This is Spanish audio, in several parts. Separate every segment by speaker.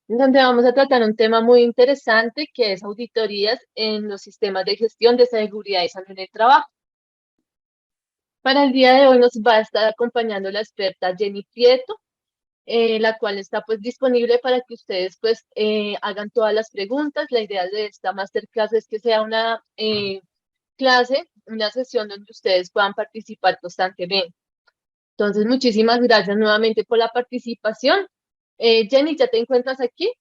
Speaker 1: donde vamos a tratar un tema muy interesante que es auditorías en los sistemas de gestión de seguridad y salud en el trabajo. Para el día de hoy nos va a estar acompañando la experta Jenny Prieto, la cual está pues disponible para que ustedes pues hagan todas las preguntas. La idea de esta masterclass es que sea una clase, una sesión donde ustedes puedan participar constantemente. Entonces, muchísimas gracias nuevamente por la participación. Jenny, ¿ya te encuentras aquí?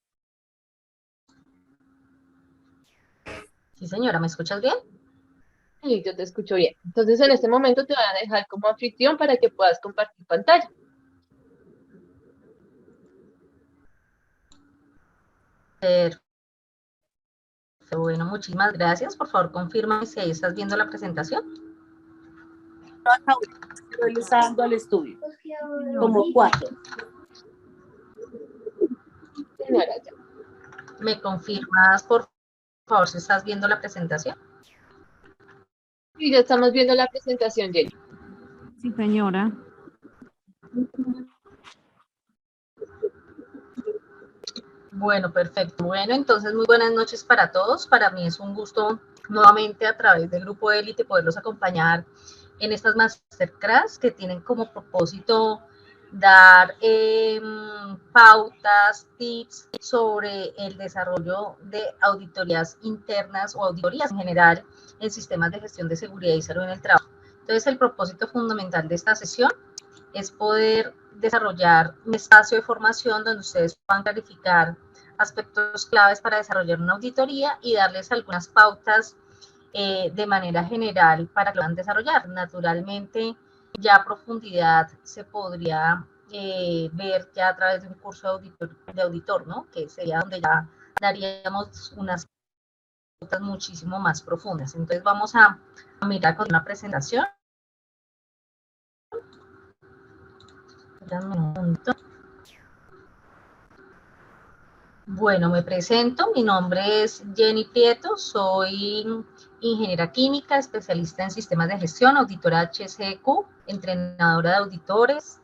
Speaker 2: Sí, señora, ¿me escuchas bien?
Speaker 1: Sí, yo te escucho bien. Entonces, en este momento te voy a dejar como anfitrión para que puedas compartir pantalla.
Speaker 2: Perfecto. Bueno, muchísimas gracias. Por favor, confírmame si ahí estás viendo la presentación.
Speaker 3: Estoy usando el estudio. Como 4.
Speaker 1: Señora, ya.
Speaker 2: ¿Me confirmas, por favor, si estás viendo la presentación?
Speaker 1: Sí, ya estamos viendo la presentación, Jenny.
Speaker 4: Sí, señora.
Speaker 2: Bueno, perfecto. Bueno, entonces muy buenas noches para todos. Para mí es un gusto nuevamente a través del Grupo Élite poderlos acompañar en estas masterclass que tienen como propósito dar pautas, tips sobre el desarrollo de auditorías internas o auditorías en general en sistemas de gestión de seguridad y salud en el trabajo. Entonces, el propósito fundamental de esta sesión es poder desarrollar un espacio de formación donde ustedes puedan clarificar aspectos claves para desarrollar una auditoría y darles algunas pautas de manera general para que lo puedan desarrollar. Naturalmente, ya a profundidad se podría ver ya a través de un curso de auditor, ¿no? Que sería donde ya daríamos unas pautas muchísimo más profundas. Entonces vamos a mirar con una presentación. Dame un minuto. Bueno, me presento, mi nombre es Jenny Prieto, soy ingeniera química, especialista en sistemas de gestión, auditora HSEQ, entrenadora de auditores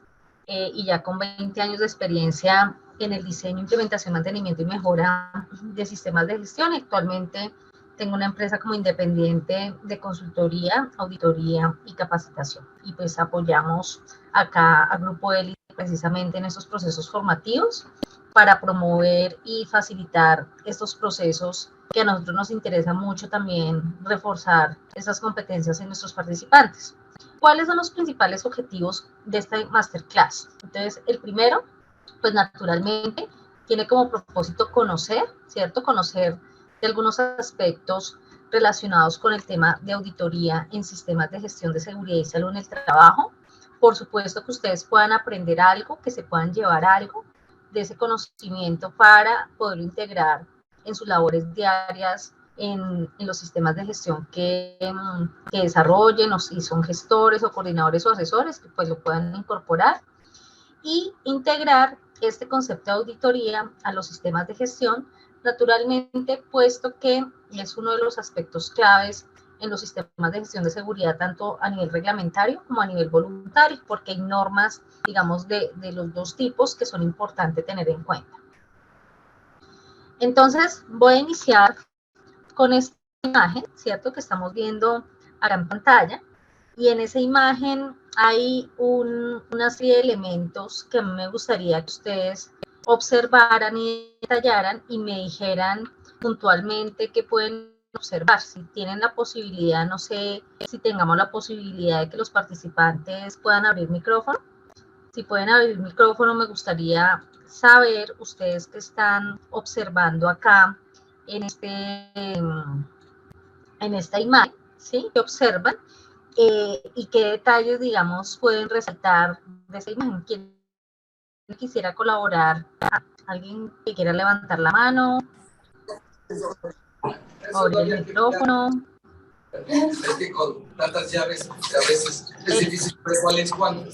Speaker 2: y ya con 20 años de experiencia en el diseño, implementación, mantenimiento y mejora de sistemas de gestión. Actualmente tengo una empresa como independiente de consultoría, auditoría y capacitación. Y pues apoyamos acá a Grupo Élite precisamente en esos procesos formativos para promover y facilitar estos procesos que a nosotros nos interesa mucho también reforzar esas competencias en nuestros participantes. ¿Cuáles son los principales objetivos de esta masterclass? Entonces, el primero, pues naturalmente, tiene como propósito conocer, ¿cierto? Conocer de algunos aspectos relacionados con el tema de auditoría en sistemas de gestión de seguridad y salud en el trabajo. Por supuesto que ustedes puedan aprender algo, que se puedan llevar algo de ese conocimiento para poderlo integrar en sus labores diarias en los sistemas de gestión que desarrollen, o si son gestores o coordinadores o asesores, que pues lo puedan incorporar y integrar este concepto de auditoría a los sistemas de gestión, naturalmente, puesto que es uno de los aspectos claves en los sistemas de gestión de seguridad, tanto a nivel reglamentario como a nivel voluntario, porque hay normas, digamos, de los dos tipos que son importantes tener en cuenta. Entonces, voy a iniciar con esta imagen, ¿cierto? Que estamos viendo acá en pantalla. Y en esa imagen hay una serie de elementos que a mí me gustaría que ustedes observaran y detallaran y me dijeran puntualmente qué pueden observar. Si tienen la posibilidad, no sé si tengamos la posibilidad de que los participantes puedan abrir micrófono. Si pueden abrir el micrófono, me gustaría saber, ustedes que están observando acá en, en esta imagen, ¿sí? ¿Qué observan? Y qué detalles, digamos, pueden resaltar de esa imagen. ¿Quién quisiera colaborar? ¿Alguien que quiera levantar la mano? O abrir el micrófono.
Speaker 5: Es que con tantas llaves a veces es difícil ver cuál es cuándo.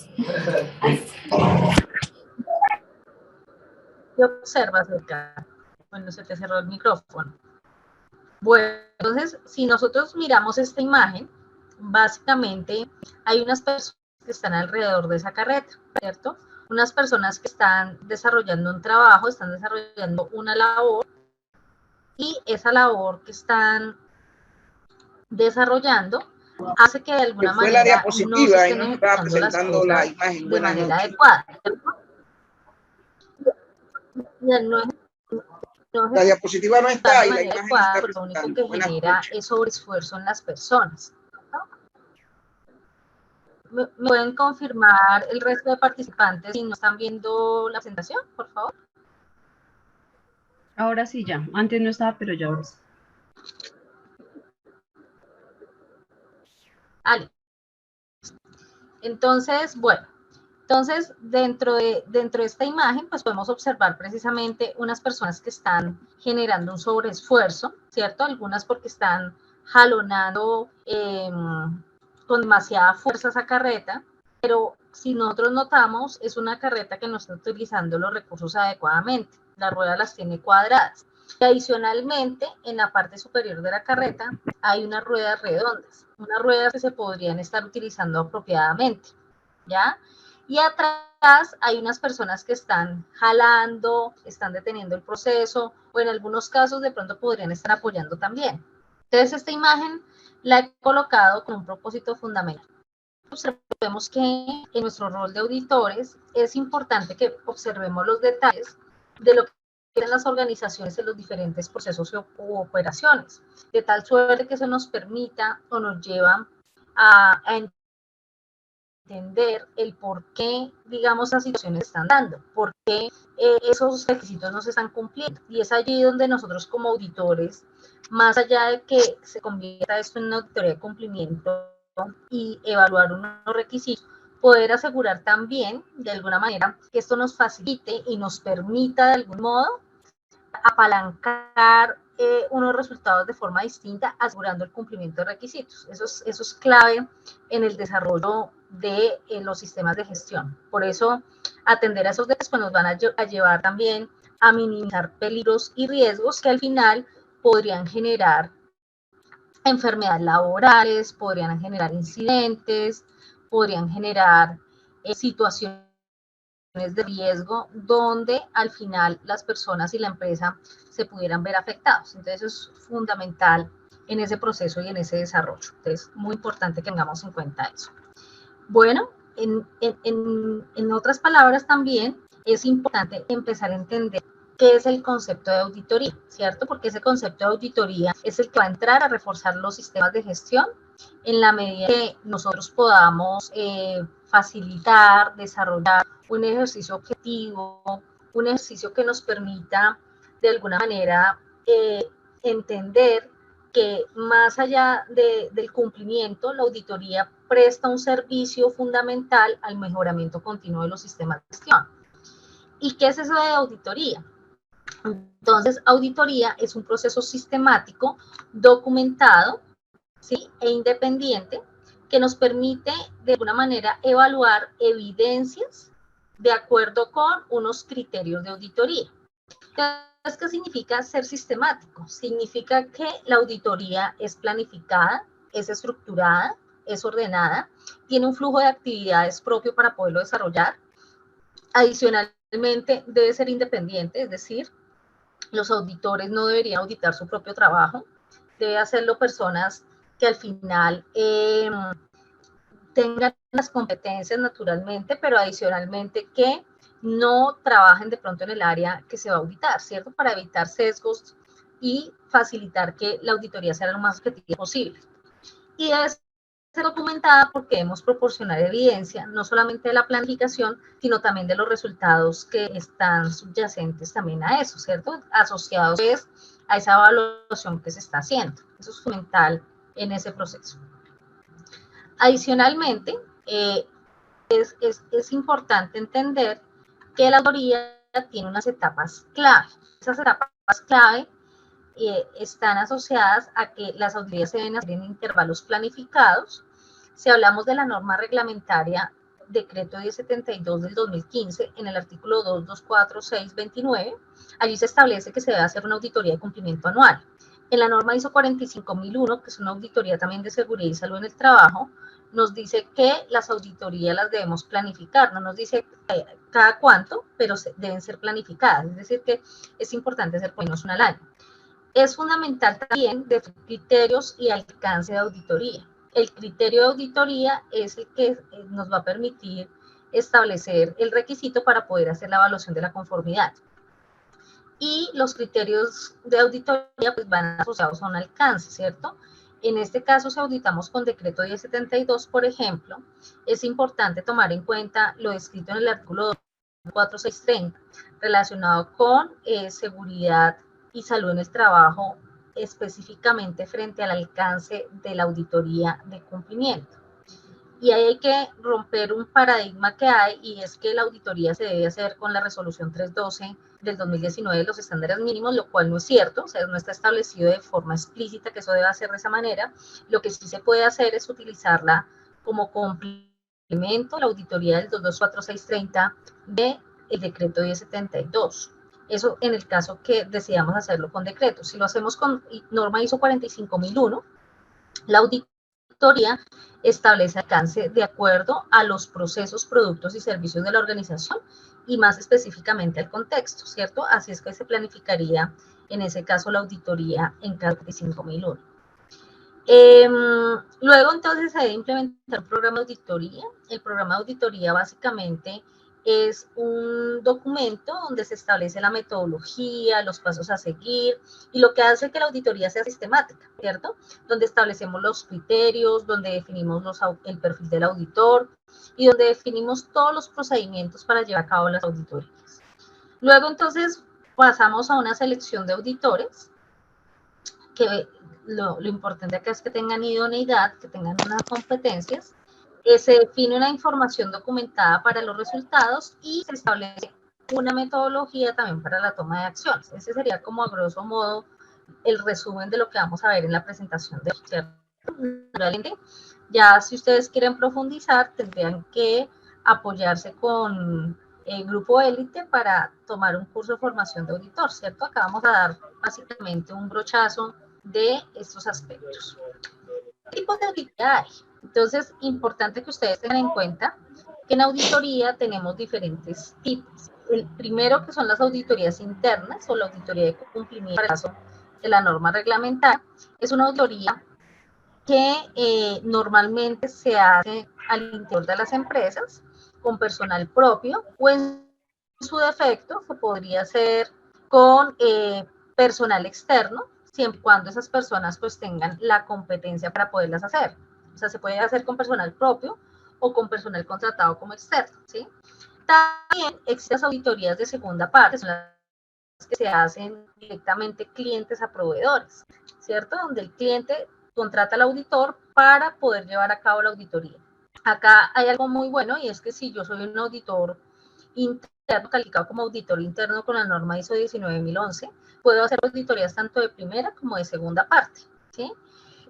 Speaker 2: ¿Qué observas acá? Bueno, se te cerró el micrófono. Bueno, entonces, si nosotros miramos esta imagen, básicamente hay unas personas que están alrededor de esa carreta, ¿cierto? unas personas que están desarrollando un trabajo, están desarrollando una labor, y esa labor que están desarrollando hace que de alguna
Speaker 6: fue la
Speaker 2: manera no se
Speaker 6: diapositiva y
Speaker 2: estén
Speaker 6: no estaba
Speaker 2: ejecutando las
Speaker 6: presentando la
Speaker 2: cosas
Speaker 6: imagen.
Speaker 2: de
Speaker 6: Buenas
Speaker 2: manera
Speaker 6: noches.
Speaker 2: adecuada, ¿cierto? Y al no
Speaker 6: La diapositiva no
Speaker 2: ejecutar
Speaker 6: está
Speaker 2: de
Speaker 6: y la
Speaker 2: manera
Speaker 6: imagen
Speaker 2: adecuada,
Speaker 6: está
Speaker 2: pues lo único
Speaker 6: presentando.
Speaker 2: que
Speaker 6: Buenas
Speaker 2: genera
Speaker 6: noches.
Speaker 2: es sobreesfuerzo en las personas. ¿Me pueden confirmar el resto de participantes si no están viendo la presentación, por favor?
Speaker 3: Ahora sí ya. Antes no estaba, pero ya ahora sí.
Speaker 2: Ale. Entonces, bueno, dentro de esta imagen, pues podemos observar precisamente unas personas que están generando un sobreesfuerzo, ¿cierto? Algunas porque están jalonando con demasiada fuerza esa carreta, pero si nosotros notamos, es una carreta que no está utilizando los recursos adecuadamente. Las ruedas las tiene cuadradas. Y adicionalmente, en la parte superior de la carreta hay unas ruedas redondas, unas ruedas que se podrían estar utilizando apropiadamente, ¿ya? Y atrás hay unas personas que están jalando, están deteniendo el proceso, o en algunos casos de pronto podrían estar apoyando también. Entonces, esta imagen la he colocado con un propósito fundamental. Observemos que en nuestro rol de auditores es importante que observemos los detalles de lo que hacen las organizaciones en los diferentes procesos u operaciones, de tal suerte que eso nos permita o nos lleva a entender el por qué, digamos, las situaciones se están dando, por qué esos requisitos no se están cumpliendo. Y es allí donde nosotros como auditores, más allá de que se convierta esto en una auditoría de cumplimiento y evaluar unos requisitos, poder asegurar también, de alguna manera, que esto nos facilite y nos permita de algún modo apalancar unos resultados de forma distinta, asegurando el cumplimiento de requisitos. Eso es clave en el desarrollo de los sistemas de gestión. Por eso, atender a esos detalles pues, nos van a llevar también a minimizar peligros y riesgos que al final podrían generar enfermedades laborales, podrían generar incidentes, podrían generar situaciones de riesgo donde al final las personas y la empresa se pudieran ver afectados. Entonces eso es fundamental en ese proceso y en ese desarrollo. Entonces muy importante que tengamos en cuenta eso. Bueno, en otras palabras también es importante empezar a entender qué es el concepto de auditoría, ¿cierto? Porque ese concepto de auditoría es el que va a entrar a reforzar los sistemas de gestión en la medida que nosotros podamos facilitar, desarrollar un ejercicio objetivo, un ejercicio que nos permita de alguna manera entender que más allá del cumplimiento, la auditoría presta un servicio fundamental al mejoramiento continuo de los sistemas de gestión. ¿Y qué es eso de auditoría? Entonces, auditoría es un proceso sistemático, documentado, ¿sí? E independiente, que nos permite de alguna manera evaluar evidencias de acuerdo con unos criterios de auditoría. Entonces, ¿qué significa ser sistemático? Significa que la auditoría es planificada, es estructurada, es ordenada, tiene un flujo de actividades propio para poderlo desarrollar. Adicionalmente, debe ser independiente, es decir, los auditores no deberían auditar su propio trabajo, debe hacerlo personas que al final tengan las competencias naturalmente, pero adicionalmente que no trabajen de pronto en el área que se va a auditar, ¿cierto? Para evitar sesgos y facilitar que la auditoría sea lo más objetiva posible. Y debe ser documentada porque debemos proporcionar evidencia, no solamente de la planificación, sino también de los resultados que están subyacentes también a eso, ¿cierto? Asociados pues, a esa evaluación que se está haciendo. Eso es fundamental en ese proceso. Adicionalmente, es importante entender que la auditoría tiene unas etapas clave. Esas etapas clave están asociadas a que las auditorías se deben hacer en intervalos planificados. Si hablamos de la norma reglamentaria Decreto 1072 del 2015, en el artículo 224629, allí se establece que se debe hacer una auditoría de cumplimiento anual. En la norma ISO 45001, que es una auditoría también de seguridad y salud en el trabajo, nos dice que las auditorías las debemos planificar, no nos dice cada cuánto, pero deben ser planificadas, es decir, que es importante hacer por lo menos una al año. Es fundamental también definir criterios y alcance de auditoría. El criterio de auditoría es el que nos va a permitir establecer el requisito para poder hacer la evaluación de la conformidad. Y los criterios de auditoría pues van asociados a un alcance, ¿cierto? En este caso, si auditamos con decreto 1072, por ejemplo, es importante tomar en cuenta lo descrito en el artículo 4630, relacionado con seguridad y salud en el trabajo, específicamente frente al alcance de la auditoría de cumplimiento. Y ahí hay que romper un paradigma que hay, y es que la auditoría se debe hacer con la resolución 312 del 2019 de los estándares mínimos, lo cual no es cierto, o sea, no está establecido de forma explícita que eso debe hacer de esa manera. Lo que sí se puede hacer es utilizarla como complemento a la auditoría del 224630 del decreto 1072. Eso en el caso que decidamos hacerlo con decreto. Si lo hacemos con norma ISO 45001, la auditoría establece alcance de acuerdo a los procesos, productos y servicios de la organización y más específicamente al contexto, ¿cierto? Así es que se planificaría en ese caso la auditoría en cada 45001. Luego entonces se debe implementar un programa de auditoría. El programa de auditoría básicamente es un documento donde se establece la metodología, los pasos a seguir, y lo que hace que la auditoría sea sistemática, ¿cierto? Donde establecemos los criterios, donde definimos el perfil del auditor y donde definimos todos los procedimientos para llevar a cabo las auditorías. Luego entonces pasamos a una selección de auditores, que lo importante acá es que tengan idoneidad, que tengan unas competencias. Se define una información documentada para los resultados y se establece una metodología también para la toma de acciones. Ese sería como a grosso modo el resumen de lo que vamos a ver en la presentación de hoy. Naturalmente, ya si ustedes quieren profundizar, tendrían que apoyarse con el grupo élite para tomar un curso de formación de auditor, ¿cierto? Acá vamos a dar básicamente un brochazo de estos aspectos. ¿Qué tipos de auditoría hay? Entonces, importante que ustedes tengan en cuenta que en auditoría tenemos diferentes tipos. El primero, que son las auditorías internas o la auditoría de cumplimiento en el caso de la norma reglamentaria, es una auditoría que normalmente se hace al interior de las empresas con personal propio, o en su defecto se podría hacer con personal externo, siempre y cuando esas personas pues tengan la competencia para poderlas hacer. O sea, se puede hacer con personal propio o con personal contratado como externo, ¿sí? También existen las auditorías de segunda parte, son las que se hacen directamente clientes a proveedores, ¿cierto? Donde el cliente contrata al auditor para poder llevar a cabo la auditoría. Acá hay algo muy bueno, y es que si yo soy un auditor interno, calificado como auditor interno con la norma ISO 19011, puedo hacer auditorías tanto de primera como de segunda parte, ¿sí?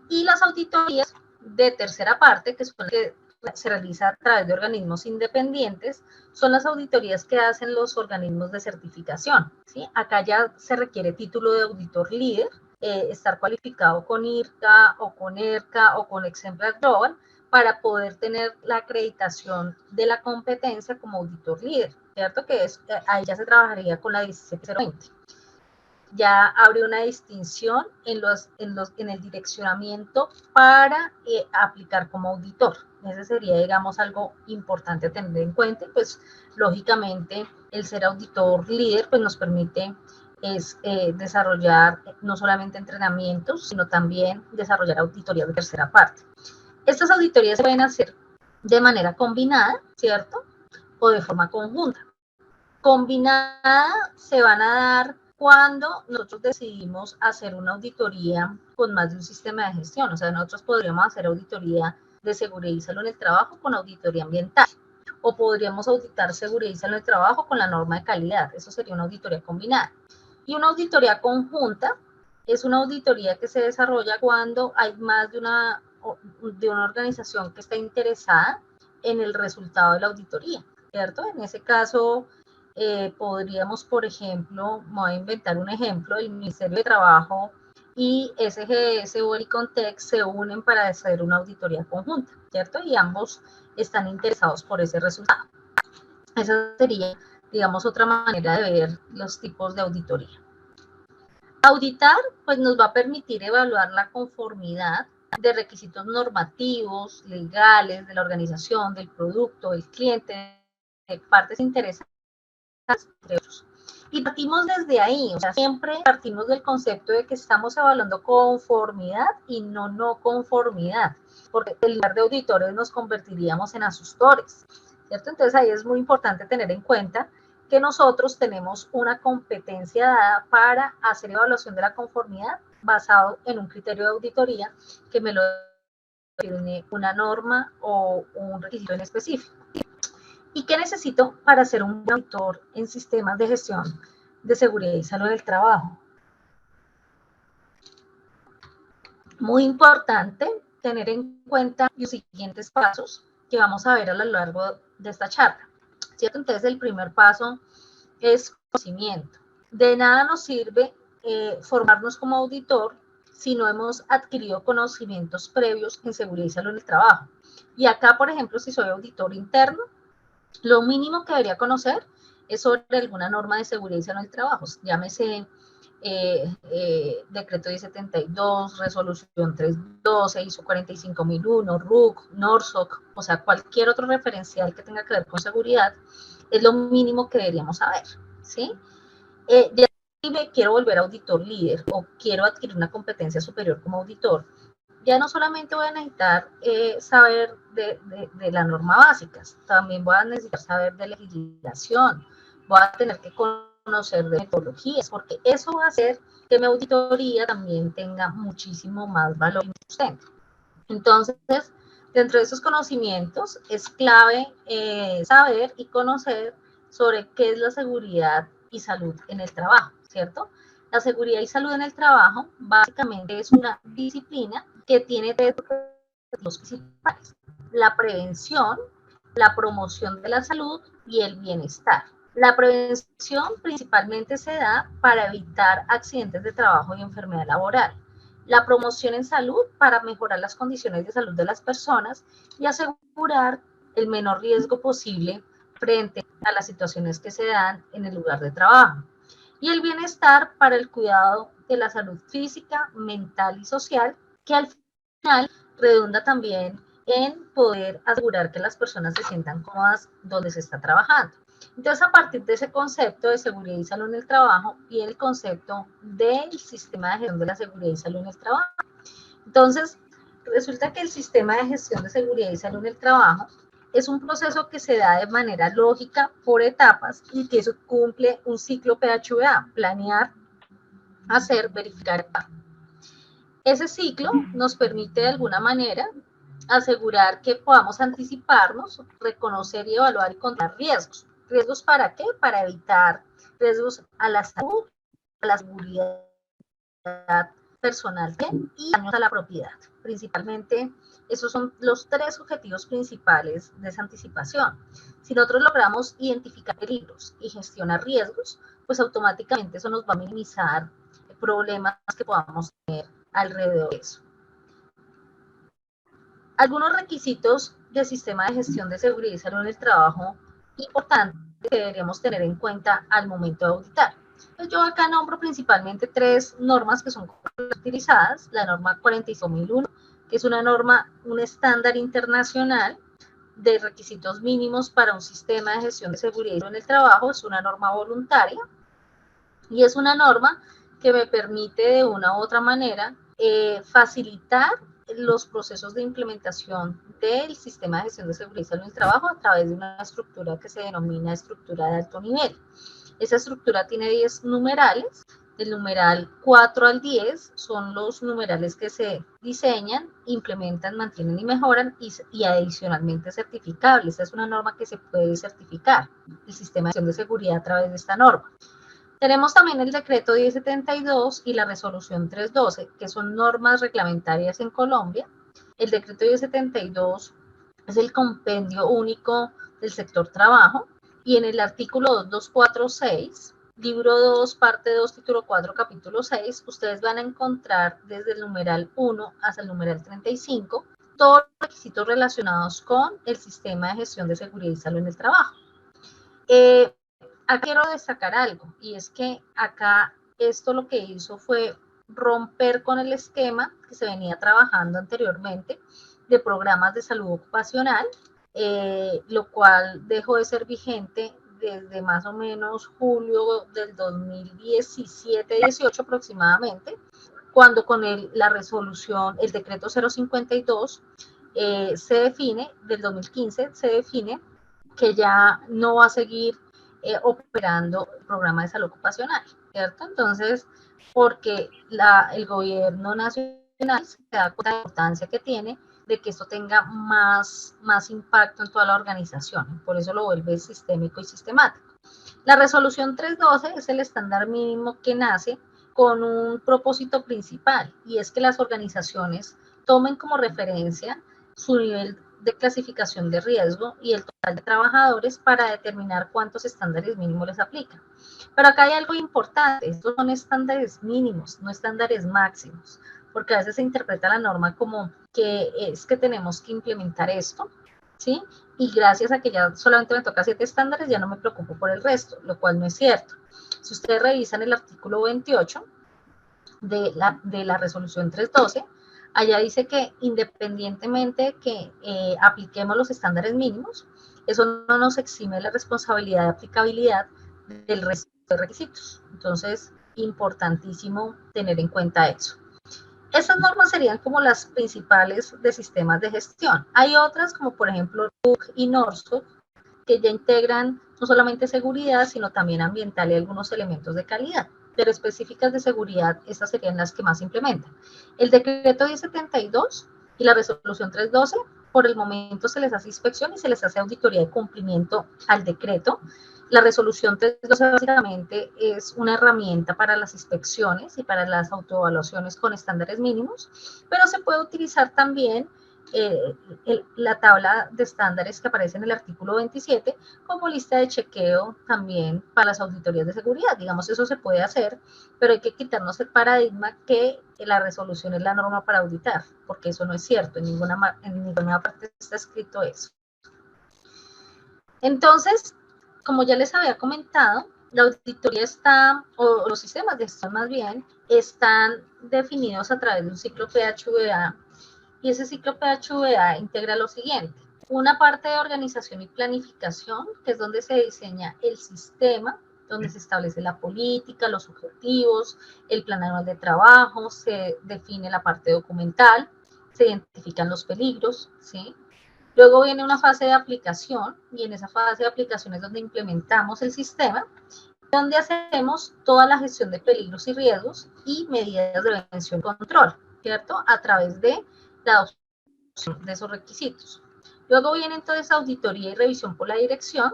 Speaker 2: Y las auditorías de tercera parte, que son las que se realiza a través de organismos independientes, son las auditorías que hacen los organismos de certificación, ¿sí? Acá ya se requiere título de auditor líder, estar cualificado con IRCA o con ERCA o con Exemplar Global para poder tener la acreditación de la competencia como auditor líder, ¿cierto? Que es, ahí ya se trabajaría con la 17020. Ya abre una distinción en el direccionamiento para aplicar como auditor. Ese sería, digamos, algo importante a tener en cuenta. Pues, lógicamente, el ser auditor líder pues, nos permite desarrollar no solamente entrenamientos, sino también desarrollar auditorías de tercera parte. Estas auditorías se pueden hacer de manera combinada, ¿cierto? O de forma conjunta. Combinada se van a dar cuando nosotros decidimos hacer una auditoría con más de un sistema de gestión. O sea, nosotros podríamos hacer auditoría de seguridad y salud en el trabajo con auditoría ambiental, o podríamos auditar seguridad y salud en el trabajo con la norma de calidad. Eso sería una auditoría combinada. Y una auditoría conjunta es una auditoría que se desarrolla cuando hay más de una organización que está interesada en el resultado de la auditoría, ¿cierto? En ese caso, podríamos, por ejemplo, me voy a inventar un ejemplo, el Ministerio de Trabajo y SGS o el ICONTEC se unen para hacer una auditoría conjunta, ¿cierto? Y ambos están interesados por ese resultado. Esa sería, digamos, otra manera de ver los tipos de auditoría. Auditar, pues nos va a permitir evaluar la conformidad de requisitos normativos, legales, de la organización, del producto, del cliente, de partes interesadas, entre otros. Y partimos desde ahí, o sea, siempre partimos del concepto de que estamos evaluando conformidad y no conformidad, porque en lugar de auditores nos convertiríamos en asustores, ¿cierto? Entonces ahí es muy importante tener en cuenta que nosotros tenemos una competencia dada para hacer evaluación de la conformidad basado en un criterio de auditoría que me lo define una norma o un requisito en específico. ¿Y qué necesito para ser un auditor en sistemas de gestión de seguridad y salud del trabajo? Muy importante tener en cuenta los siguientes pasos que vamos a ver a lo largo de esta charla, ¿cierto? Entonces, el primer paso es conocimiento. De nada nos sirve formarnos como auditor si no hemos adquirido conocimientos previos en seguridad y salud en el trabajo. Y acá, por ejemplo, si soy auditor interno, lo mínimo que debería conocer es sobre alguna norma de seguridad y salud en el trabajo, llámese decreto 1072, resolución 312, ISO 45001, RUC, NORSOC, o sea, cualquier otro referencial que tenga que ver con seguridad, es lo mínimo que deberíamos saber, ¿sí? Ya si me quiero volver auditor líder o quiero adquirir una competencia superior como auditor, ya no solamente voy a necesitar saber de las normas básicas, también voy a necesitar saber de legislación, voy a tener que conocer de metodologías, porque eso va a hacer que mi auditoría también tenga muchísimo más valor y sustento. Entonces, dentro de esos conocimientos es clave saber y conocer sobre qué es la seguridad y salud en el trabajo, ¿cierto? La seguridad y salud en el trabajo básicamente es una disciplina que tiene tres objetivos principales: la prevención, la promoción de la salud y el bienestar. La prevención principalmente se da para evitar accidentes de trabajo y enfermedad laboral. La promoción en salud para mejorar las condiciones de salud de las personas y asegurar el menor riesgo posible frente a las situaciones que se dan en el lugar de trabajo. Y el bienestar para el cuidado de la salud física, mental y social, que al final redunda también en poder asegurar que las personas se sientan cómodas donde se está trabajando. Entonces, a partir de ese concepto de seguridad y salud en el trabajo y el concepto del sistema de gestión de la seguridad y salud en el trabajo. Entonces, resulta que el sistema de gestión de seguridad y salud en el trabajo es un proceso que se da de manera lógica por etapas y que eso cumple un ciclo PHVA: planear, hacer, verificar. Ese ciclo nos permite de alguna manera asegurar que podamos anticiparnos, reconocer y evaluar y controlar riesgos. ¿Riesgos para qué? Para evitar riesgos a la salud, a la seguridad personal y daños a la propiedad. Principalmente, esos son los tres objetivos principales de esa anticipación. Si nosotros logramos identificar peligros y gestionar riesgos, pues automáticamente eso nos va a minimizar problemas que podamos tener alrededor de eso. Algunos requisitos del sistema de gestión de seguridad y salud en el trabajo importantes que deberíamos tener en cuenta al momento de auditar. Pues yo acá nombro principalmente tres normas que son utilizadas: la norma 45001, que es una norma, un estándar internacional de requisitos mínimos para un sistema de gestión de seguridad en el trabajo. Es una norma voluntaria y es una norma que me permite de una u otra manera facilitar los procesos de implementación del sistema de gestión de seguridad y salud en el trabajo a través de una estructura que se denomina estructura de alto nivel. Esa estructura tiene 10 numerales. Del numeral 4 al 10 son los numerales que se diseñan, implementan, mantienen y mejoran y adicionalmente certificables. Esta es una norma que se puede certificar, el sistema de gestión de seguridad a través de esta norma. Tenemos también el decreto 1072 y la resolución 312, que son normas reglamentarias en Colombia. El decreto 1072 es el compendio único del sector trabajo y en el artículo 2246 libro 2, parte 2, título 4, capítulo 6, ustedes van a encontrar desde el numeral 1 hasta el numeral 35 todos los requisitos relacionados con el sistema de gestión de seguridad y salud en el trabajo. Acá quiero destacar algo, y es que acá esto lo que hizo fue romper con el esquema que se venía trabajando anteriormente de programas de salud ocupacional, lo cual dejó de ser vigente desde más o menos julio del 2017-18 aproximadamente, cuando con la resolución, el decreto 052 se define, del 2015, se define que ya no va a seguir operando el programa de salud ocupacional, ¿cierto? Entonces, porque el gobierno nacional se da cuenta de la importancia que tiene de que esto tenga más impacto en toda la organización, por eso lo vuelve sistémico y sistemático. La resolución 312 es el estándar mínimo que nace con un propósito principal, y es que las organizaciones tomen como referencia su nivel de clasificación de riesgo y el total de trabajadores para determinar cuántos estándares mínimos les aplican. Pero acá hay algo importante, estos son estándares mínimos, no estándares máximos, porque a veces se interpreta la norma como que es que tenemos que implementar esto, ¿sí? Y gracias a que ya solamente me toca 7 estándares, ya no me preocupo por el resto, lo cual no es cierto. Si ustedes revisan el artículo 28 de la resolución 312, allá dice que independientemente que apliquemos los estándares mínimos, eso no nos exime la responsabilidad de aplicabilidad del resto de requisitos. Entonces, importantísimo tener en cuenta eso. Esas normas serían como las principales de sistemas de gestión. Hay otras como por ejemplo RUC y NORSOC, que ya integran no solamente seguridad, sino también ambiental y algunos elementos de calidad. Pero específicas de seguridad, estas serían las que más implementan. El decreto 1072 y la resolución 312, por el momento se les hace inspección y se les hace auditoría de cumplimiento al decreto. La resolución 312 básicamente es una herramienta para las inspecciones y para las autoevaluaciones con estándares mínimos, pero se puede utilizar también la tabla de estándares que aparece en el artículo 27 como lista de chequeo también para las auditorías de seguridad. Digamos, eso se puede hacer, pero hay que quitarnos el paradigma que la resolución es la norma para auditar, porque eso no es cierto, en ninguna parte está escrito eso. Entonces, como ya les había comentado, la auditoría o los sistemas de gestión más bien, están definidos a través de un ciclo PHVA, y ese ciclo PHVA integra lo siguiente: una parte de organización y planificación, que es donde se diseña el sistema, donde se establece la política, los objetivos, el plan anual de trabajo, se define la parte documental, se identifican los peligros, ¿sí? Luego viene una fase de aplicación, y en esa fase de aplicación es donde implementamos el sistema, donde hacemos toda la gestión de peligros y riesgos y medidas de prevención y control, ¿cierto? A través de la adopción de esos requisitos. Luego viene entonces auditoría y revisión por la dirección,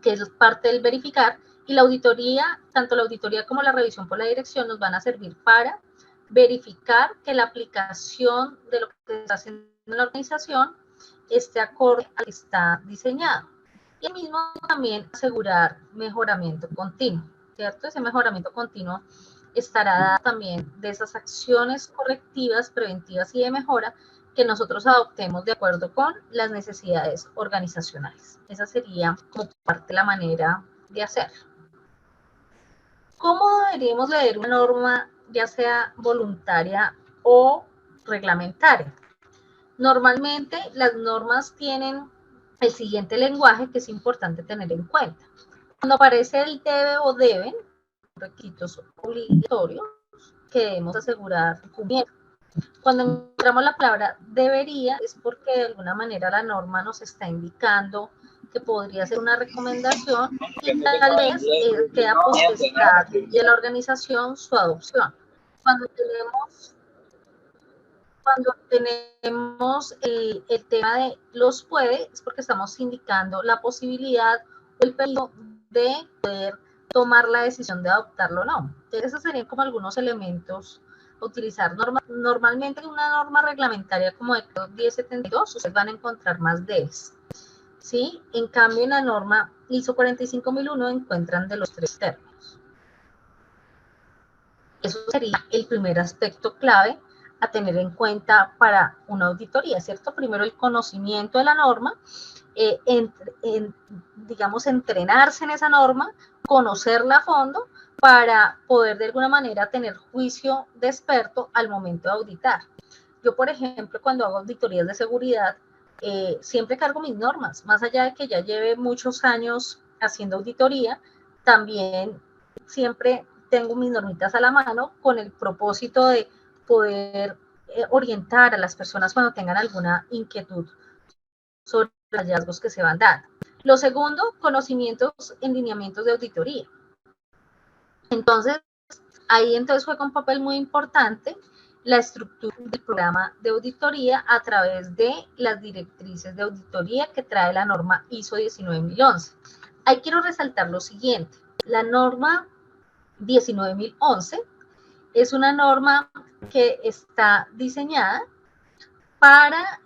Speaker 2: que es parte del verificar, y la auditoría, tanto la auditoría como la revisión por la dirección, nos van a servir para verificar que la aplicación de lo que se está haciendo en la organización esté acorde a lo que está diseñado. Y el mismo también asegurar mejoramiento continuo, ¿cierto? Ese mejoramiento continuo estará dado también de esas acciones correctivas, preventivas y de mejora que nosotros adoptemos de acuerdo con las necesidades organizacionales. Esa sería como parte de la manera de hacerlo. ¿Cómo deberíamos leer una norma, ya sea voluntaria o reglamentaria? Normalmente las normas tienen el siguiente lenguaje que es importante tener en cuenta. Cuando aparece el debe o deben, requisitos obligatorios que debemos asegurar cumplimiento. Cuando encontramos la palabra debería, es porque de alguna manera la norma nos está indicando que podría ser una recomendación y tal vez queda potestad de la organización su adopción. Cuando tenemos el tema de los puede, es porque estamos indicando la posibilidad o el peligro de poder tomar la decisión de adoptarlo o no. Entonces, esos serían como algunos elementos a utilizar. Normalmente en una norma reglamentaria como el 1072, ustedes van a encontrar más debes, ¿sí? En cambio, en la norma ISO 45001 encuentran de los 3 términos. Eso sería el primer aspecto clave a tener en cuenta para una auditoría, ¿cierto? Primero el conocimiento de la norma, digamos, entrenarse en esa norma, conocerla a fondo para poder de alguna manera tener juicio de experto al momento de auditar. Yo, por ejemplo, cuando hago auditorías de seguridad, siempre cargo mis normas, más allá de que ya lleve muchos años haciendo auditoría, también siempre tengo mis normitas a la mano con el propósito de poder orientar a las personas cuando tengan alguna inquietud sobre los hallazgos que se van dando. Lo segundo, conocimientos en lineamientos de auditoría. Entonces, ahí entonces juega un papel muy importante la estructura del programa de auditoría a través de las directrices de auditoría que trae la norma ISO 19011. Ahí quiero resaltar lo siguiente. La norma 19011 es una norma que está diseñada para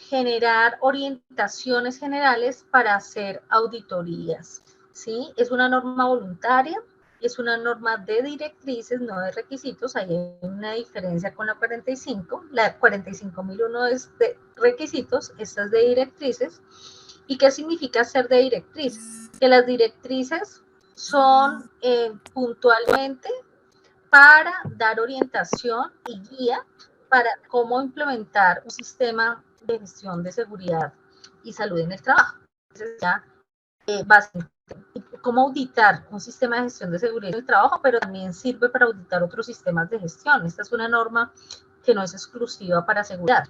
Speaker 2: generar orientaciones generales para hacer auditorías, ¿sí? Es una norma voluntaria, es una norma de directrices, no de requisitos. Ahí hay una diferencia con la 45. La 45.001 es de requisitos, esta es de directrices. ¿Y qué significa ser de directrices? Que las directrices son puntualmente para dar orientación y guía para cómo implementar un sistema de gestión de seguridad y salud en el trabajo. Entonces, ya, cómo auditar un sistema de gestión de seguridad en el trabajo, pero también sirve para auditar otros sistemas de gestión. Esta es una norma que no es exclusiva para seguridad.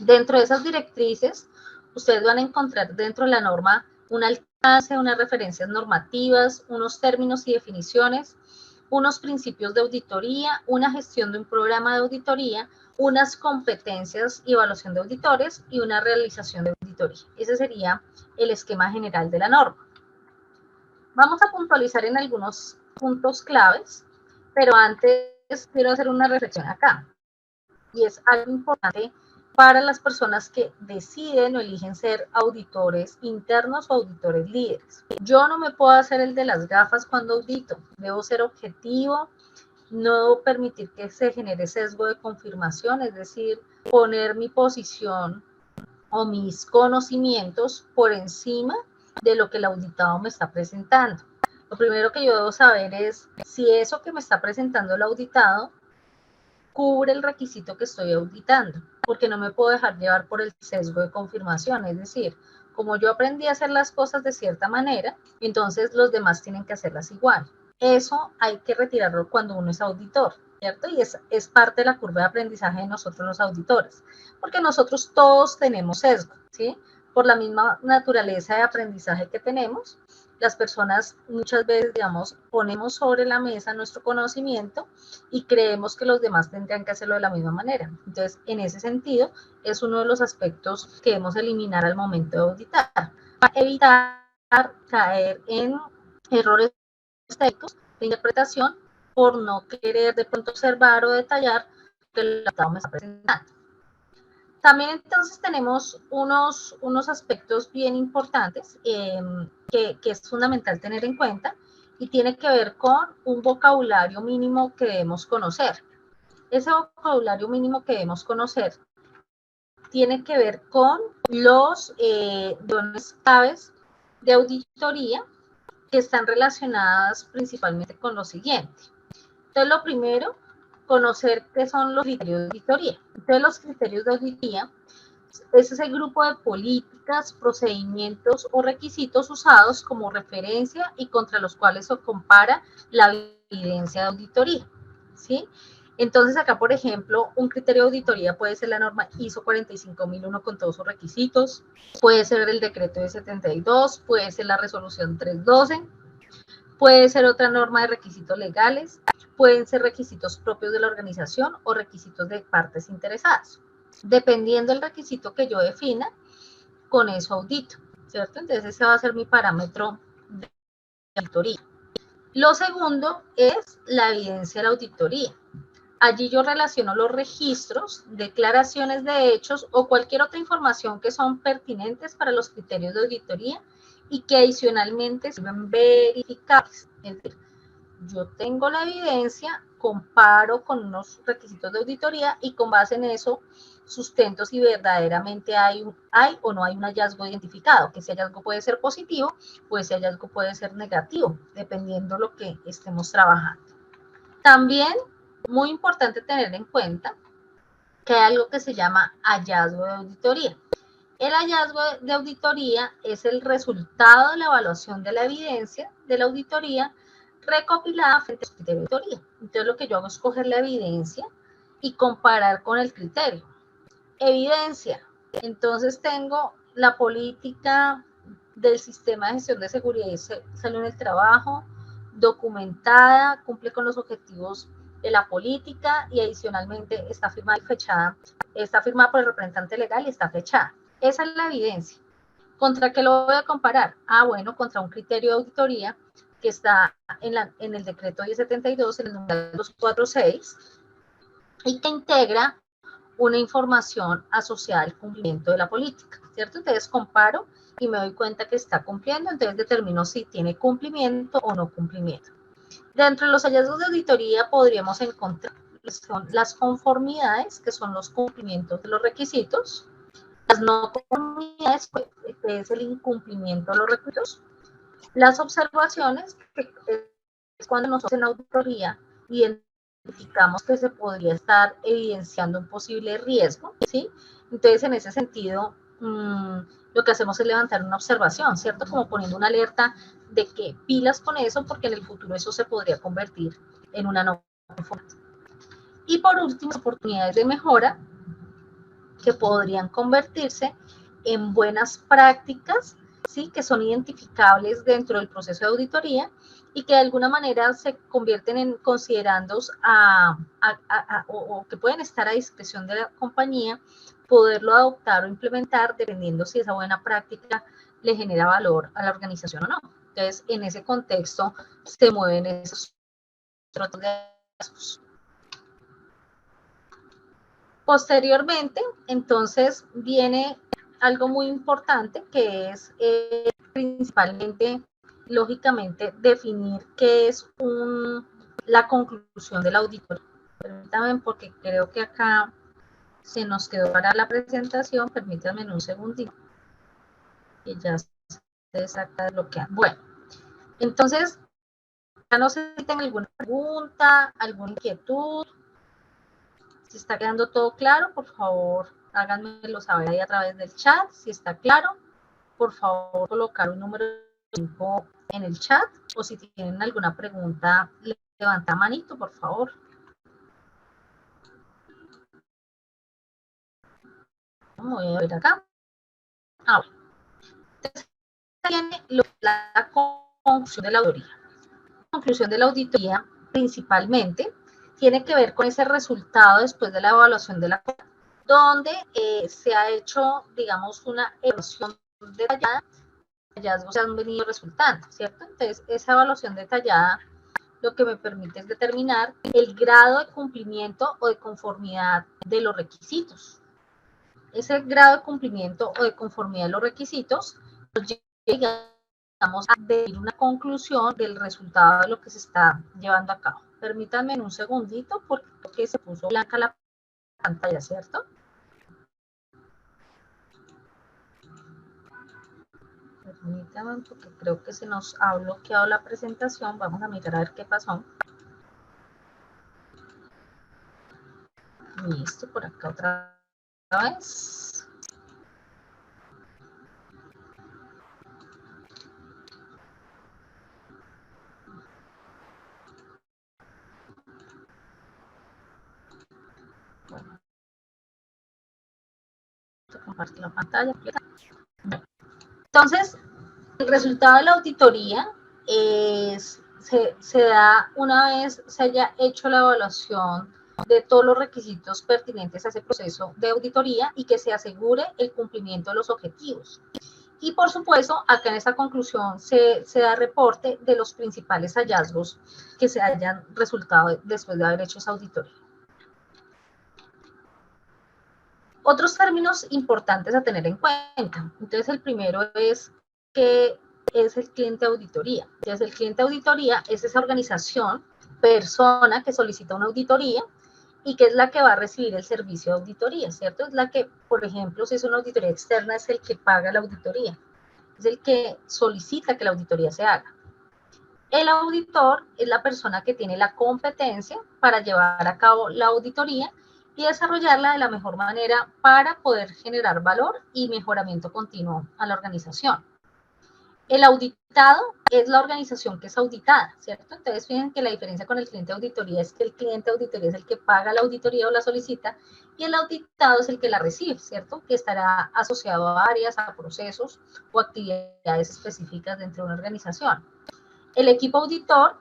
Speaker 2: Dentro de esas directrices, ustedes van a encontrar dentro de la norma un alcance, unas referencias normativas, unos términos y definiciones, unos principios de auditoría, una gestión de un programa de auditoría, unas competencias y evaluación de auditores y una realización de auditoría. Ese sería el esquema general de la norma. Vamos a puntualizar en algunos puntos claves, pero antes quiero hacer una reflexión acá. Y es algo importante para las personas que deciden o eligen ser auditores internos o auditores líderes. Yo no me puedo hacer el de las gafas cuando audito. Debo ser objetivo, no permitir que se genere sesgo de confirmación, es decir, poner mi posición o mis conocimientos por encima de lo que el auditado me está presentando. Lo primero que yo debo saber es si eso que me está presentando el auditado cubre el requisito que estoy auditando, porque no me puedo dejar llevar por el sesgo de confirmación, es decir, como yo aprendí a hacer las cosas de cierta manera, entonces los demás tienen que hacerlas igual. Eso hay que retirarlo cuando uno es auditor, ¿cierto? Y es parte de la curva de aprendizaje de nosotros los auditores, porque nosotros todos tenemos sesgo, ¿sí? Por la misma naturaleza de aprendizaje que tenemos, las personas muchas veces, digamos, ponemos sobre la mesa nuestro conocimiento y creemos que los demás tendrían que hacerlo de la misma manera. Entonces, en ese sentido, es uno de los aspectos que debemos eliminar al momento de auditar, para evitar caer en errores técnicos de interpretación por no querer de pronto observar o detallar lo que el auditado me está presentando. También entonces tenemos unos aspectos bien importantes que es fundamental tener en cuenta y tiene que ver con un vocabulario mínimo que debemos conocer. Ese vocabulario mínimo que debemos conocer tiene que ver con los dones claves de auditoría que están relacionadas principalmente con lo siguiente. Entonces, lo primero, conocer qué son los criterios de auditoría. Entonces, los criterios de auditoría es ese grupo de políticas, procedimientos o requisitos usados como referencia y contra los cuales se compara la evidencia de auditoría, ¿sí? Entonces, acá, por ejemplo, un criterio de auditoría puede ser la norma ISO 45001 con todos sus requisitos, puede ser el decreto de 72, puede ser la resolución 312, puede ser otra norma de requisitos legales, pueden ser requisitos propios de la organización o requisitos de partes interesadas. Dependiendo del requisito que yo defina, con eso audito, ¿cierto? Entonces ese va a ser mi parámetro de auditoría. Lo segundo es la evidencia de la auditoría. Allí yo relaciono los registros, declaraciones de hechos o cualquier otra información que son pertinentes para los criterios de auditoría y que adicionalmente son verificables. Es decir, yo tengo la evidencia, comparo con unos requisitos de auditoría y con base en eso sustento si verdaderamente hay o no hay un hallazgo identificado, que ese hallazgo puede ser positivo o ese hallazgo puede ser negativo, dependiendo de lo que estemos trabajando. También, muy importante tener en cuenta que hay algo que se llama hallazgo de auditoría. El hallazgo de auditoría es el resultado de la evaluación de la evidencia de la auditoría recopilada frente al criterio de auditoría. Entonces, lo que yo hago es coger la evidencia y comparar con el criterio. Evidencia. Entonces, tengo la política del sistema de gestión de seguridad y salud en el trabajo documentada, cumple con los objetivos de la política y adicionalmente está firmada y fechada, está firmada por el representante legal y está fechada. Esa es la evidencia. ¿Contra qué lo voy a comparar? Ah, bueno, contra un criterio de auditoría que está en el decreto 1072, en el numeral 246, y que integra una información asociada al cumplimiento de la política, ¿cierto? Entonces comparo y me doy cuenta que está cumpliendo, entonces determino si tiene cumplimiento o no cumplimiento. Dentro de los hallazgos de auditoría podríamos encontrar las conformidades, que son los cumplimientos de los requisitos, las no conformidades, que es el incumplimiento de los requisitos, las observaciones, que es cuando nosotros en auditoría identificamos que se podría estar evidenciando un posible riesgo, ¿sí? Entonces, en ese sentido, lo que hacemos es levantar una observación, ¿cierto? Como poniendo una alerta de que pilas con eso, porque en el futuro eso se podría convertir en una no conformidad. Y por último, oportunidades de mejora que podrían convertirse en buenas prácticas, ¿sí? Que son identificables dentro del proceso de auditoría y que de alguna manera se convierten en considerandos o que pueden estar a discreción de la compañía, poderlo adoptar o implementar dependiendo si esa buena práctica le genera valor a la organización o no. Entonces, en ese contexto se mueven esos otros hallazgos. Posteriormente, entonces, viene algo muy importante que es principalmente, lógicamente, definir qué es la conclusión del auditoría. Permítanme, porque creo que acá se nos quedó para la presentación. Permítanme un segundito, que ya se saca de lo que... Bueno, entonces, ya no sé si tienen alguna pregunta, alguna inquietud. Si está quedando todo claro, por favor, háganmelo saber ahí a través del chat. Si está claro, por favor, colocar un número 5 en el chat. O si tienen alguna pregunta, levanta manito, por favor. Voy a ver acá. Bueno. Entonces, viene la conclusión de la auditoría. La conclusión de la auditoría, principalmente, tiene que ver con ese resultado después de la evaluación de la donde se ha hecho, digamos, una evaluación detallada, hallazgos se han venido resultando, ¿cierto? Entonces, esa evaluación detallada lo que me permite es determinar el grado de cumplimiento o de conformidad de los requisitos. Ese grado de cumplimiento o de conformidad de los requisitos nos llega, vamos a decir, una conclusión del resultado de lo que se está llevando a cabo. Permítanme un segundito porque se puso blanca la pantalla, ¿cierto? Permítanme porque creo que se nos ha bloqueado la presentación. Vamos a mirar a ver qué pasó. Listo, por acá otra vez. Bueno. Compartir la pantalla. Entonces, el resultado de la auditoría se da una vez se haya hecho la evaluación de todos los requisitos pertinentes a ese proceso de auditoría y que se asegure el cumplimiento de los objetivos. Y por supuesto, acá en esta conclusión se da reporte de los principales hallazgos que se hayan resultado después de haber hecho esa auditoría. Otros términos importantes a tener en cuenta. Entonces, el primero es que es el cliente de auditoría. Entonces, el cliente de auditoría es esa organización, persona que solicita una auditoría y que es la que va a recibir el servicio de auditoría, ¿cierto? Es la que, por ejemplo, si es una auditoría externa, es el que paga la auditoría, es el que solicita que la auditoría se haga. El auditor es la persona que tiene la competencia para llevar a cabo la auditoría y desarrollarla de la mejor manera para poder generar valor y mejoramiento continuo a la organización. El auditado es la organización que es auditada, ¿cierto? Entonces, fíjense que la diferencia con el cliente de auditoría es que el cliente de auditoría es el que paga la auditoría o la solicita y el auditado es el que la recibe, ¿cierto? Que estará asociado a áreas, a procesos o actividades específicas dentro de una organización. El equipo auditor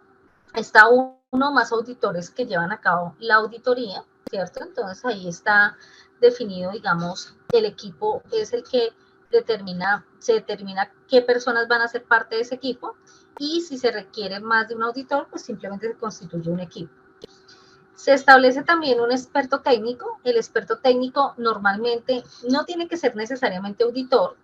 Speaker 2: está uno o más auditores que llevan a cabo la auditoría, ¿cierto? Entonces ahí está definido, digamos, el equipo es el que se determina qué personas van a ser parte de ese equipo y si se requiere más de un auditor, pues simplemente se constituye un equipo. Se establece también un experto técnico. El experto técnico normalmente no tiene que ser necesariamente auditor.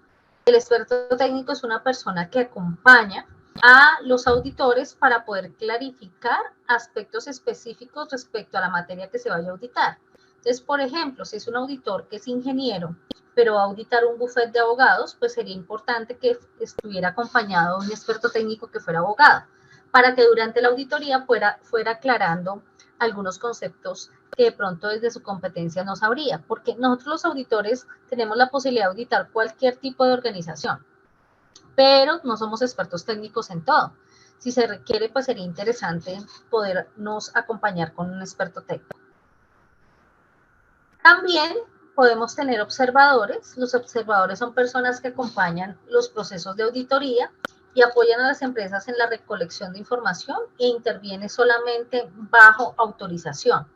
Speaker 2: El experto técnico es una persona que acompaña a los auditores para poder clarificar aspectos específicos respecto a la materia que se vaya a auditar. Entonces, por ejemplo, si es un auditor que es ingeniero, pero va a auditar un bufete de abogados, pues sería importante que estuviera acompañado de un experto técnico que fuera abogado, para que durante la auditoría fuera aclarando algunos conceptos que de pronto desde su competencia no sabría, porque nosotros los auditores tenemos la posibilidad de auditar cualquier tipo de organización, pero no somos expertos técnicos en todo. Si se requiere, pues sería interesante podernos acompañar con un experto técnico. También podemos tener observadores. Los observadores son personas que acompañan los procesos de auditoría y apoyan a las empresas en la recolección de información e interviene solamente bajo autorización.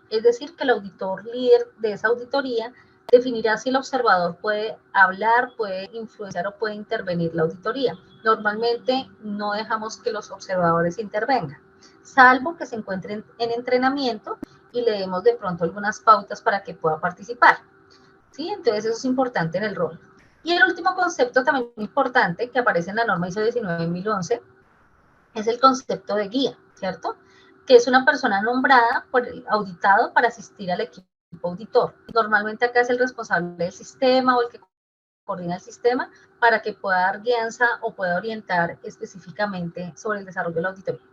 Speaker 2: Es decir, que el auditor líder de esa auditoría definirá si el observador puede hablar, puede influenciar o puede intervenir la auditoría. Normalmente no dejamos que los observadores intervengan, salvo que se encuentren en entrenamiento y le demos de pronto algunas pautas para que pueda participar. ¿Sí? Entonces eso es importante en el rol. Y el último concepto también importante que aparece en la norma ISO 19011 es el concepto de guía, ¿cierto? Que es una persona nombrada por el auditado para asistir al equipo auditor. Normalmente acá es el responsable del sistema o el que coordina el sistema para que pueda dar guianza o pueda orientar específicamente sobre el desarrollo de la auditoría.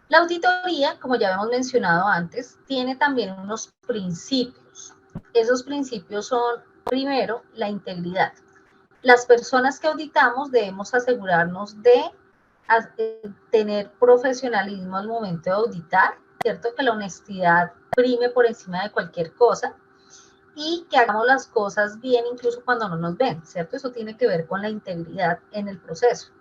Speaker 2: La auditoría, como ya hemos mencionado antes, tiene también unos principios. Esos principios son, primero, la integridad. Las personas que auditamos debemos asegurarnos de tener profesionalismo al momento de auditar, ¿cierto? Que la honestidad prime por encima de cualquier cosa y que hagamos las cosas bien incluso cuando no nos ven, ¿cierto? Eso tiene que ver con la integridad en el proceso.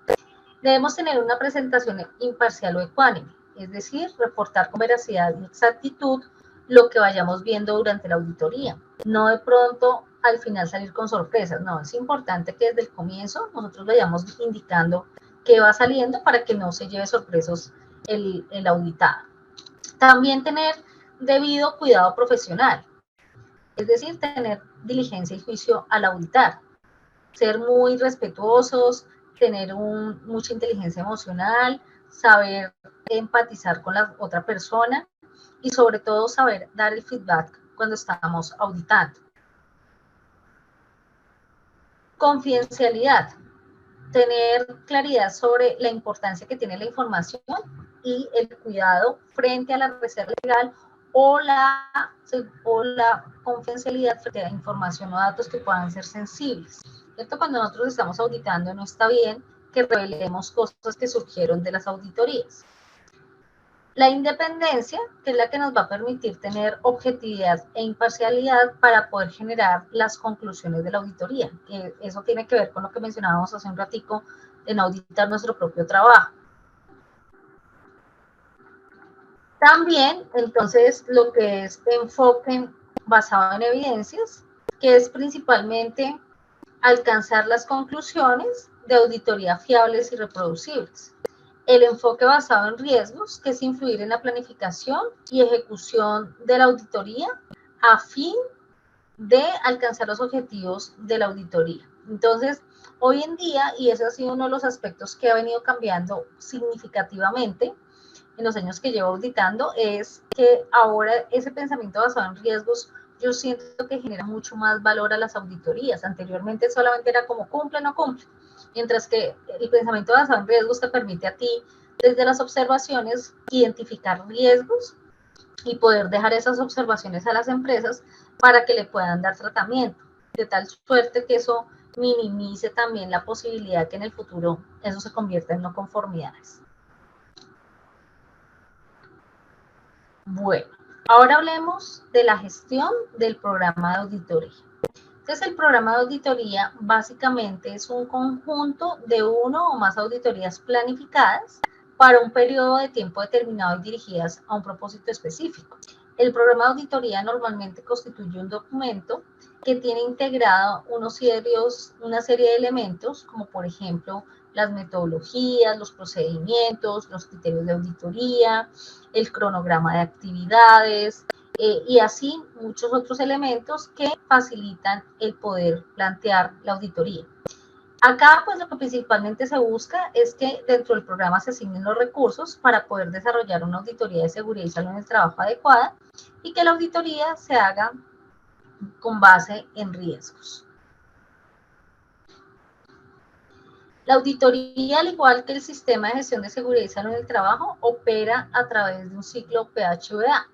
Speaker 2: Debemos tener una presentación imparcial o ecuánime, es decir, reportar con veracidad y exactitud lo que vayamos viendo durante la auditoría. No de pronto al final salir con sorpresas, no, es importante que desde el comienzo nosotros vayamos indicando qué va saliendo para que no se lleve sorpresas el auditado. También tener debido cuidado profesional, es decir, tener diligencia y juicio al auditar, ser muy respetuosos, tener mucha inteligencia emocional, saber empatizar con la otra persona y sobre todo saber dar el feedback cuando estamos auditando. Confidencialidad, tener claridad sobre la importancia que tiene la información y el cuidado frente a la reserva legal o la confidencialidad frente a información o datos que puedan ser sensibles. ¿Cierto? Cuando nosotros estamos auditando no está bien que revelemos cosas que surgieron de las auditorías. La independencia, que es la que nos va a permitir tener objetividad e imparcialidad para poder generar las conclusiones de la auditoría. Eso tiene que ver con lo que mencionábamos hace un ratico, en auditar nuestro propio trabajo. También, entonces, lo que es enfoque basado en evidencias, que es principalmente alcanzar las conclusiones de auditoría fiables y reproducibles. El enfoque basado en riesgos, que es influir en la planificación y ejecución de la auditoría a fin de alcanzar los objetivos de la auditoría. Entonces, hoy en día, y ese ha sido uno de los aspectos que ha venido cambiando significativamente en los años que llevo auditando, es que ahora ese pensamiento basado en riesgos, yo siento que genera mucho más valor a las auditorías. Anteriormente solamente era como cumple o no cumple, mientras que el pensamiento basado en riesgos te permite a ti, desde las observaciones, identificar riesgos y poder dejar esas observaciones a las empresas para que le puedan dar tratamiento, de tal suerte que eso minimice también la posibilidad que en el futuro eso se convierta en no conformidades. Bueno, ahora hablemos de la gestión del programa de auditoría. Entonces, el programa de auditoría básicamente es un conjunto de uno o más auditorías planificadas para un periodo de tiempo determinado y dirigidas a un propósito específico. El programa de auditoría normalmente constituye un documento que tiene integrado una serie de elementos, como por ejemplo las metodologías, los procedimientos, los criterios de auditoría, el cronograma de actividades, y así muchos otros elementos que facilitan el poder plantear la auditoría. Acá, pues lo que principalmente se busca es que dentro del programa se asignen los recursos para poder desarrollar una auditoría de seguridad y salud en el trabajo adecuada y que la auditoría se haga con base en riesgos. La auditoría, al igual que el sistema de gestión de seguridad y salud en el trabajo, opera a través de un ciclo PHVA.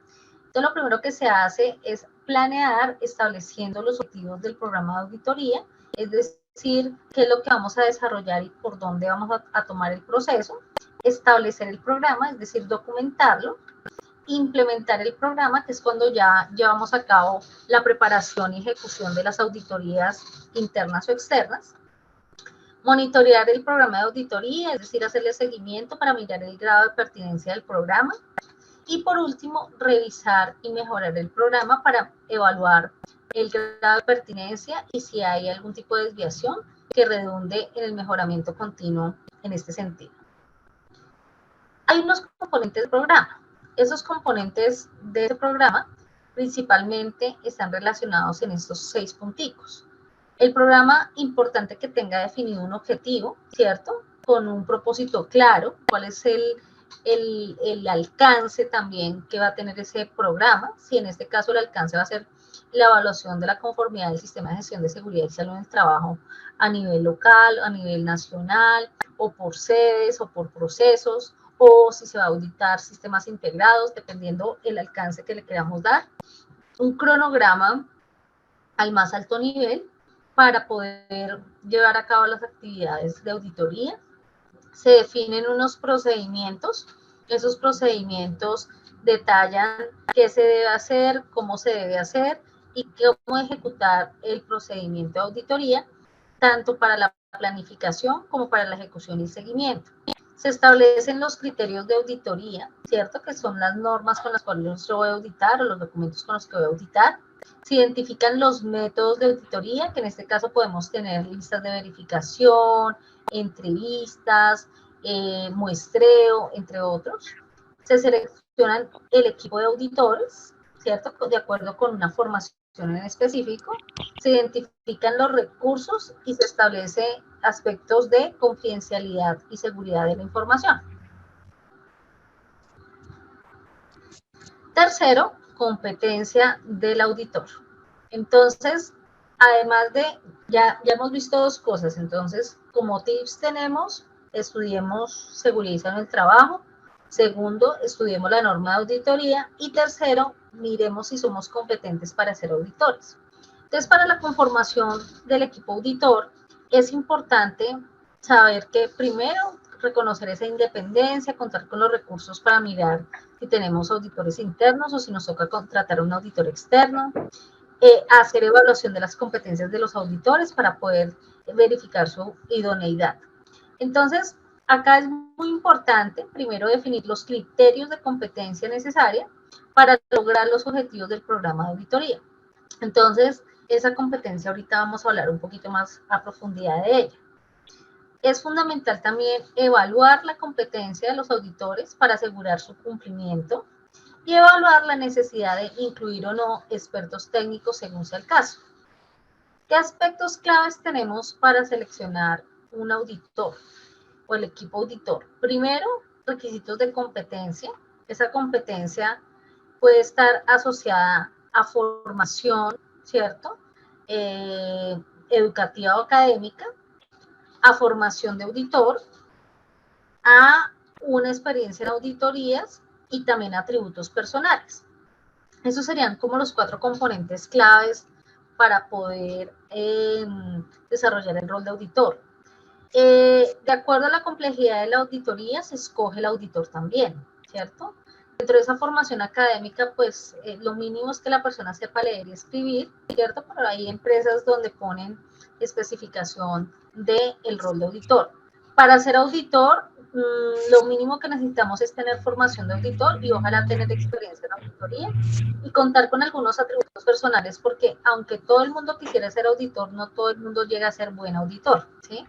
Speaker 2: Entonces, lo primero que se hace es planear estableciendo los objetivos del programa de auditoría, es decir, qué es lo que vamos a desarrollar y por dónde vamos a tomar el proceso, establecer el programa, es decir, documentarlo, implementar el programa, que es cuando ya llevamos a cabo la preparación y ejecución de las auditorías internas o externas, monitorear el programa de auditoría, es decir, hacerle seguimiento para mirar el grado de pertinencia del programa, y por último, revisar y mejorar el programa para evaluar el grado de pertinencia y si hay algún tipo de desviación que redunde en el mejoramiento continuo en este sentido. Hay unos componentes del programa. Esos componentes del programa principalmente están relacionados en estos 6 punticos. El programa, importante que tenga definido un objetivo, ¿cierto? Con un propósito claro, cuál es el alcance también que va a tener ese programa, si en este caso el alcance va a ser la evaluación de la conformidad del sistema de gestión de seguridad y salud en el trabajo a nivel local, a nivel nacional, o por sedes, o por procesos, o si se va a auditar sistemas integrados, dependiendo el alcance que le queramos dar. Un cronograma al más alto nivel para poder llevar a cabo las actividades de auditoría. Se definen unos procedimientos, esos procedimientos detallan qué se debe hacer, cómo se debe hacer y cómo ejecutar el procedimiento de auditoría, tanto para la planificación como para la ejecución y seguimiento. Se establecen los criterios de auditoría, ¿cierto? Que son las normas con las cuales yo voy a auditar o los documentos con los que voy a auditar. Se identifican los métodos de auditoría, que en este caso podemos tener listas de verificación, entrevistas, muestreo, entre otros. Se seleccionan el equipo de auditores, ¿cierto? De acuerdo con una formación en específico. Se identifican los recursos y se establece aspectos de confidencialidad y seguridad de la información. Tercero, competencia del auditor. Entonces, además de, ya hemos visto 2 cosas, entonces, como tips tenemos, estudiemos seguridad y salud en el trabajo. Segundo, estudiemos la norma de auditoría. Y tercero, miremos si somos competentes para ser auditores. Entonces, para la conformación del equipo auditor, es importante saber que primero, reconocer esa independencia, contar con los recursos para mirar si tenemos auditores internos o si nos toca contratar a un auditor externo, hacer evaluación de las competencias de los auditores para poder verificar su idoneidad. Entonces, acá es muy importante primero definir los criterios de competencia necesaria para lograr los objetivos del programa de auditoría. Entonces, esa competencia ahorita vamos a hablar un poquito más a profundidad de ella. Es fundamental también evaluar la competencia de los auditores para asegurar su cumplimiento y evaluar la necesidad de incluir o no expertos técnicos según sea el caso. ¿Qué aspectos claves tenemos para seleccionar un auditor o el equipo auditor? Primero, requisitos de competencia. Esa competencia puede estar asociada a formación, ¿cierto? Educativa o académica, a formación de auditor, a una experiencia en auditorías y también atributos personales. Esos serían como los 4 componentes claves para poder desarrollar el rol de auditor. De acuerdo a la complejidad de la auditoría, se escoge el auditor también, ¿cierto? Dentro de esa formación académica, pues lo mínimo es que la persona sepa leer y escribir, ¿cierto? Pero hay empresas donde ponen especificación del rol de auditor. Para ser auditor, lo mínimo que necesitamos es tener formación de auditor y ojalá tener experiencia en auditoría y contar con algunos atributos personales, porque aunque todo el mundo quisiera ser auditor, no todo el mundo llega a ser buen auditor, ¿sí?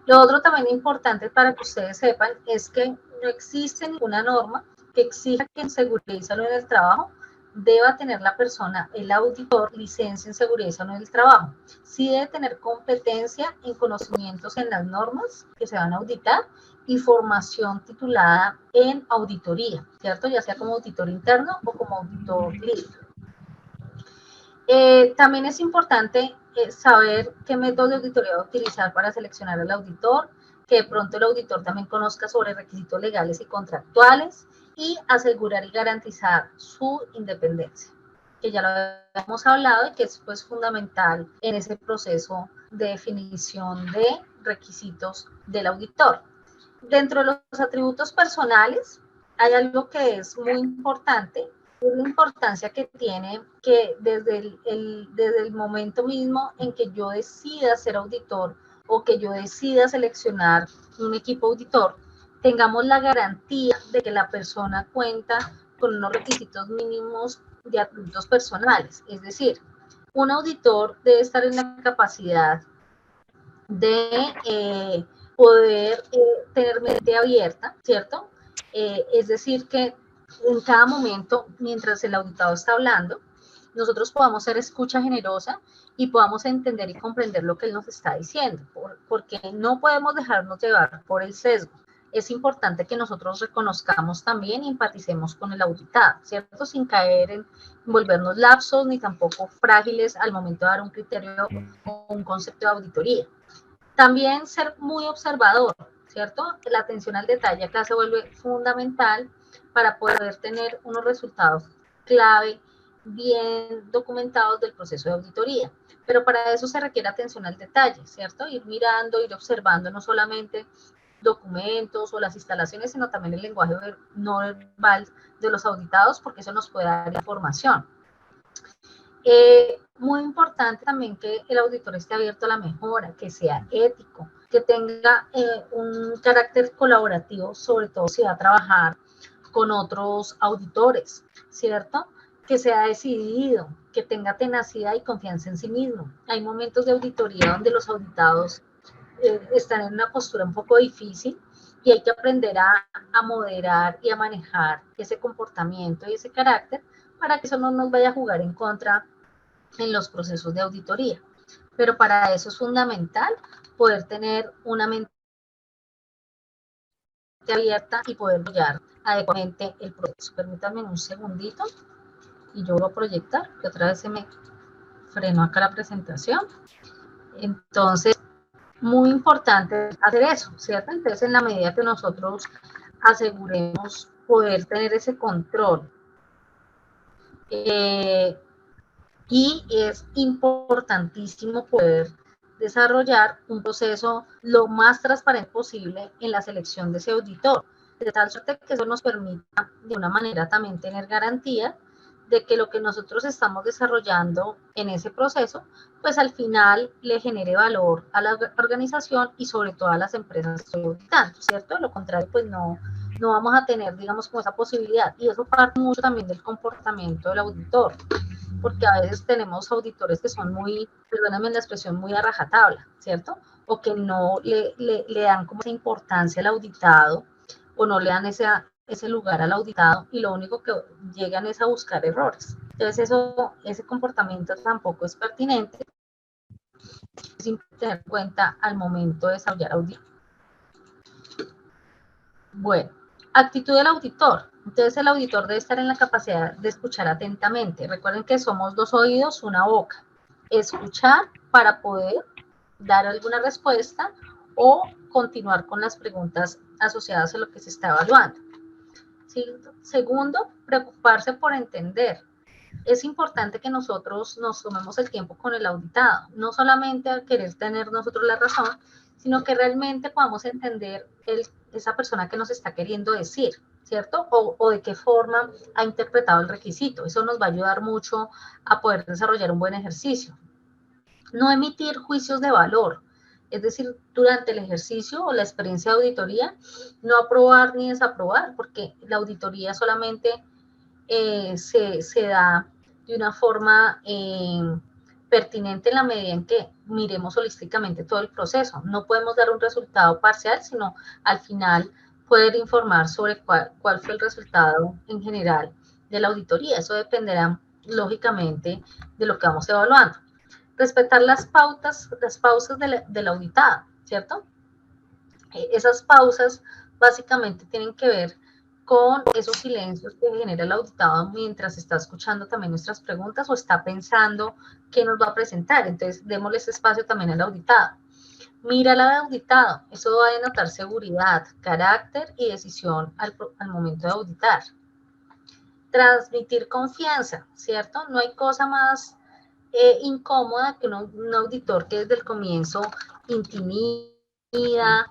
Speaker 2: Lo otro también importante para que ustedes sepan es que no existe ninguna norma que exija que en seguridad y salud en el trabajo deba tener la persona, el auditor, licencia en seguridad y salud en el trabajo. Sí debe tener competencia en conocimientos en las normas que se van a auditar y formación titulada en auditoría, ¿cierto? Ya sea como auditor interno o como auditor lead. También es importante saber qué método de auditoría va a utilizar para seleccionar al auditor, que de pronto el auditor también conozca sobre requisitos legales y contractuales y asegurar y garantizar su independencia, que ya lo hemos hablado y que es pues fundamental en ese proceso de definición de requisitos del auditor. Dentro de los atributos personales hay algo que es muy importante, es la importancia que tiene que desde el momento mismo en que yo decida ser auditor o que yo decida seleccionar un equipo auditor, tengamos la garantía de que la persona cuenta con unos requisitos mínimos de atributos personales. Es decir, un auditor debe estar en la capacidad de poder tener mente abierta, ¿cierto? Es decir, que en cada momento, mientras el auditado está hablando, nosotros podamos ser escucha generosa y podamos entender y comprender lo que él nos está diciendo, porque no podemos dejarnos llevar por el sesgo. Es importante que nosotros reconozcamos también y empaticemos con el auditado, ¿cierto? Sin caer en volvernos lapsos ni tampoco frágiles al momento de dar un criterio o un concepto de auditoría. También ser muy observador, ¿cierto? La atención al detalle acá se vuelve fundamental para poder tener unos resultados clave, bien documentados del proceso de auditoría. Pero para eso se requiere atención al detalle, ¿cierto? Ir mirando, ir observando no solamente documentos o las instalaciones, sino también el lenguaje no verbal de los auditados, porque eso nos puede dar información. Muy importante también que el auditor esté abierto a la mejora, que sea ético, que tenga un carácter colaborativo, sobre todo si va a trabajar con otros auditores, ¿cierto? Que sea decidido, que tenga tenacidad y confianza en sí mismo. Hay momentos de auditoría donde los auditados están en una postura un poco difícil y hay que aprender a moderar y a manejar ese comportamiento y ese carácter para que eso no nos vaya a jugar en contra en los procesos de auditoría. Pero para eso es fundamental poder tener una mente abierta y poder apoyar adecuadamente el proceso. Permítanme un segundito y yo voy a proyectar, que otra vez se me frenó acá la presentación. Entonces, muy importante hacer eso, ¿cierto? Entonces, en la medida que nosotros aseguremos poder tener ese control, y es importantísimo poder desarrollar un proceso lo más transparente posible en la selección de ese auditor, de tal suerte que eso nos permita de una manera también tener garantía de que lo que nosotros estamos desarrollando en ese proceso, pues al final le genere valor a la organización y sobre todo a las empresas que estoy auditando, ¿cierto? De lo contrario, pues no vamos a tener, digamos, como esa posibilidad. Y eso parte mucho también del comportamiento del auditor, porque a veces tenemos auditores que son muy, perdóname la expresión, muy a rajatabla, ¿cierto? O que no le dan como esa importancia al auditado o no le dan ese lugar al auditado y lo único que llegan es a buscar errores. Entonces ese comportamiento tampoco es pertinente es importante tener en cuenta al momento de desarrollar auditoría. Bueno, actitud del auditor. Entonces el auditor debe estar en la capacidad de escuchar atentamente. Recuerden que somos 2 oídos, una boca. Escuchar para poder dar alguna respuesta o continuar con las preguntas asociadas a lo que se está evaluando. ¿Sí? Segundo, preocuparse por entender. Es importante que nosotros nos tomemos el tiempo con el auditado, no solamente al querer tener nosotros la razón, sino que realmente podamos entender esa persona que nos está queriendo decir, ¿cierto? O de qué forma ha interpretado el requisito. Eso nos va a ayudar mucho a poder desarrollar un buen ejercicio. No emitir juicios de valor, es decir, durante el ejercicio o la experiencia de auditoría, no aprobar ni desaprobar, porque la auditoría solamente se da de una forma pertinente en la medida en que miremos holísticamente todo el proceso. No podemos dar un resultado parcial, sino al final poder informar sobre cuál fue el resultado en general de la auditoría. Eso dependerá, lógicamente, de lo que vamos evaluando. Respetar las pausas del auditado, ¿cierto? Esas pausas básicamente tienen que ver con esos silencios que genera el auditado mientras está escuchando también nuestras preguntas o está pensando qué nos va a presentar. Entonces, démosle ese espacio también al auditado. Mira al auditado, eso va a denotar seguridad, carácter y decisión al momento de auditar. Transmitir confianza, ¿cierto? No hay cosa más incómoda que un auditor que desde el comienzo intimida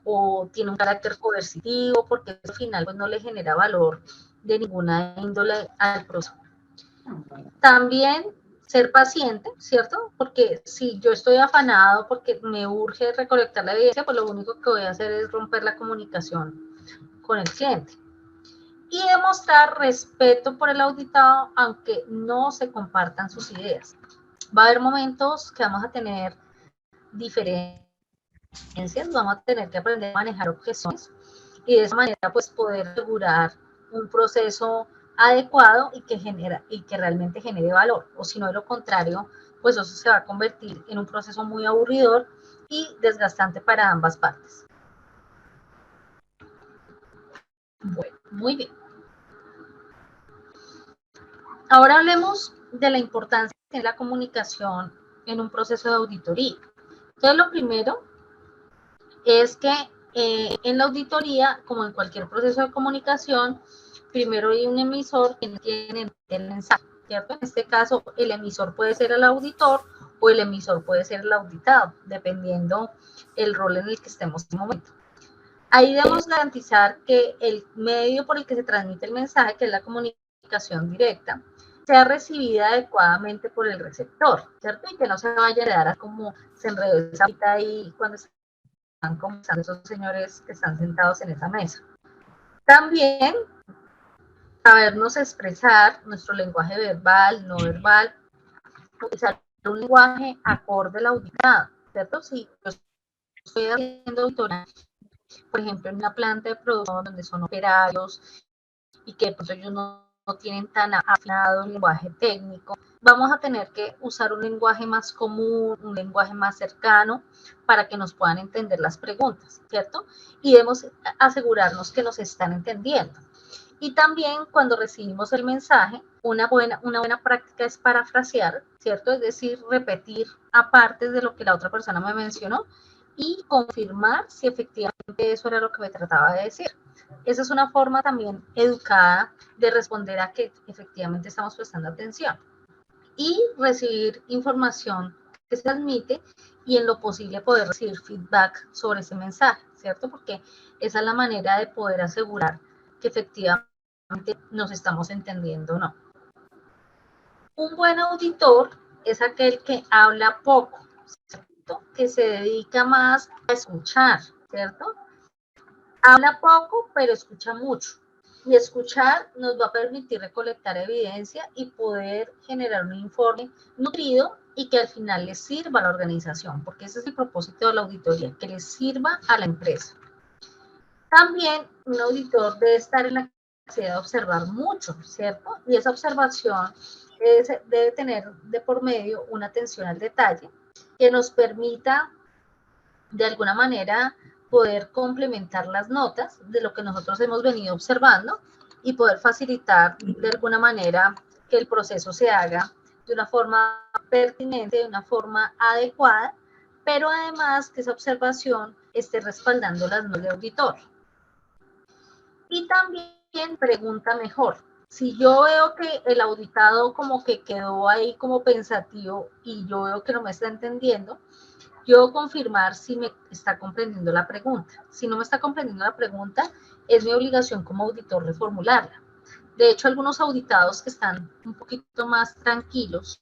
Speaker 2: o tiene un carácter coercitivo, porque al final pues, no le genera valor de ninguna índole al proceso. También ser paciente, ¿cierto? Porque si yo estoy afanado porque me urge recolectar la evidencia, pues lo único que voy a hacer es romper la comunicación con el cliente. Y demostrar respeto por el auditado, aunque no se compartan sus ideas. Va a haber momentos que vamos a tener diferencias, vamos a tener que aprender a manejar objeciones y de esa manera pues poder asegurar un proceso adecuado y que realmente genere valor, o si no de lo contrario, pues eso se va a convertir en un proceso muy aburridor y desgastante para ambas partes. Bueno, muy bien. Ahora hablemos de la importancia de la comunicación en un proceso de auditoría. Entonces, lo primero es que en la auditoría, como en cualquier proceso de comunicación, primero hay un emisor que tiene el mensaje, ¿cierto? En este caso, el emisor puede ser el auditor o el emisor puede ser el auditado, dependiendo el rol en el que estemos en el momento. Ahí debemos garantizar que el medio por el que se transmite el mensaje, que es la comunicación directa, sea recibida adecuadamente por el receptor, ¿cierto? Y que no se vaya a quedar como se enredó esa mitad ahí cuando están conversando esos señores que están sentados en esa mesa. También sabernos expresar nuestro lenguaje verbal, no verbal, utilizar un lenguaje acorde al auditado, ¿cierto? Si yo estoy haciendo auditoría, por ejemplo, en una planta de producción donde son operarios y que pues, ellos no tienen tan afinado el lenguaje técnico, vamos a tener que usar un lenguaje más común, un lenguaje más cercano para que nos puedan entender las preguntas, ¿cierto? Y debemos asegurarnos que nos están entendiendo. Y también cuando recibimos el mensaje, una buena práctica es parafrasear, ¿cierto? Es decir, repetir aparte de lo que la otra persona me mencionó y confirmar si efectivamente eso era lo que me trataba de decir. Esa es una forma también educada de responder a que efectivamente estamos prestando atención. Y recibir información que se transmite y en lo posible poder recibir feedback sobre ese mensaje, ¿cierto? Porque esa es la manera de poder asegurar que efectivamente nos estamos entendiendo o no. Un buen auditor es aquel que habla poco, ¿cierto? Que se dedica más a escuchar, ¿cierto? Habla poco, pero escucha mucho. Y escuchar nos va a permitir recolectar evidencia y poder generar un informe nutrido y que al final les sirva a la organización, porque ese es el propósito de la auditoría, que les sirva a la empresa. También un auditor debe estar en la capacidad de observar mucho, ¿cierto? Y esa observación debe tener de por medio una atención al detalle, que nos permita de alguna manera poder complementar las notas de lo que nosotros hemos venido observando y poder facilitar de alguna manera que el proceso se haga de una forma pertinente, de una forma adecuada, pero además que esa observación esté respaldando las notas de auditor. Y también pregunta mejor. Si yo veo que el auditado como que quedó ahí como pensativo y yo veo que no me está entendiendo, yo confirmar si me está comprendiendo la pregunta. Si no me está comprendiendo la pregunta, es mi obligación como auditor reformularla. De hecho, algunos auditados que están un poquito más tranquilos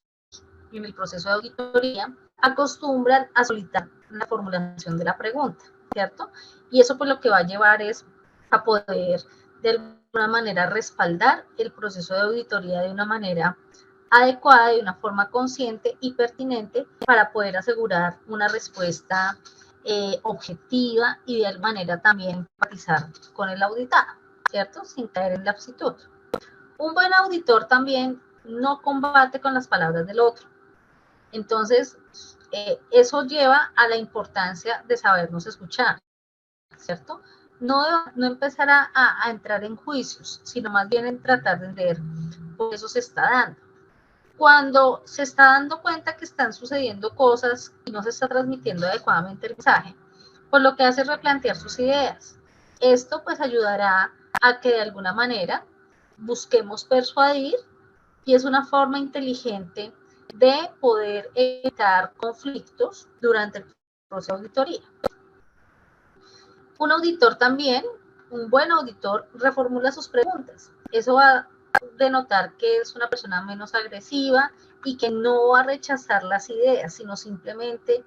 Speaker 2: en el proceso de auditoría acostumbran a solicitar la formulación de la pregunta, ¿cierto? Y eso pues lo que va a llevar es a poder de alguna manera respaldar el proceso de auditoría de una manera adecuada, de una forma consciente y pertinente para poder asegurar una respuesta objetiva y de alguna manera también empatizar con el auditado, ¿cierto? Sin caer en la aptitud. Un buen auditor también no combate con las palabras del otro. Entonces, eso lleva a la importancia de sabernos escuchar, ¿cierto? No empezar a entrar en juicios, sino más bien en tratar de entender por qué eso se está dando. Cuando se está dando cuenta que están sucediendo cosas y no se está transmitiendo adecuadamente el mensaje, pues lo que hace es replantear sus ideas. Esto pues ayudará a que de alguna manera busquemos persuadir y es una forma inteligente de poder evitar conflictos durante el proceso de auditoría. Un auditor también, un buen auditor, reformula sus preguntas. Eso va a denotar que es una persona menos agresiva y que no va a rechazar las ideas, sino simplemente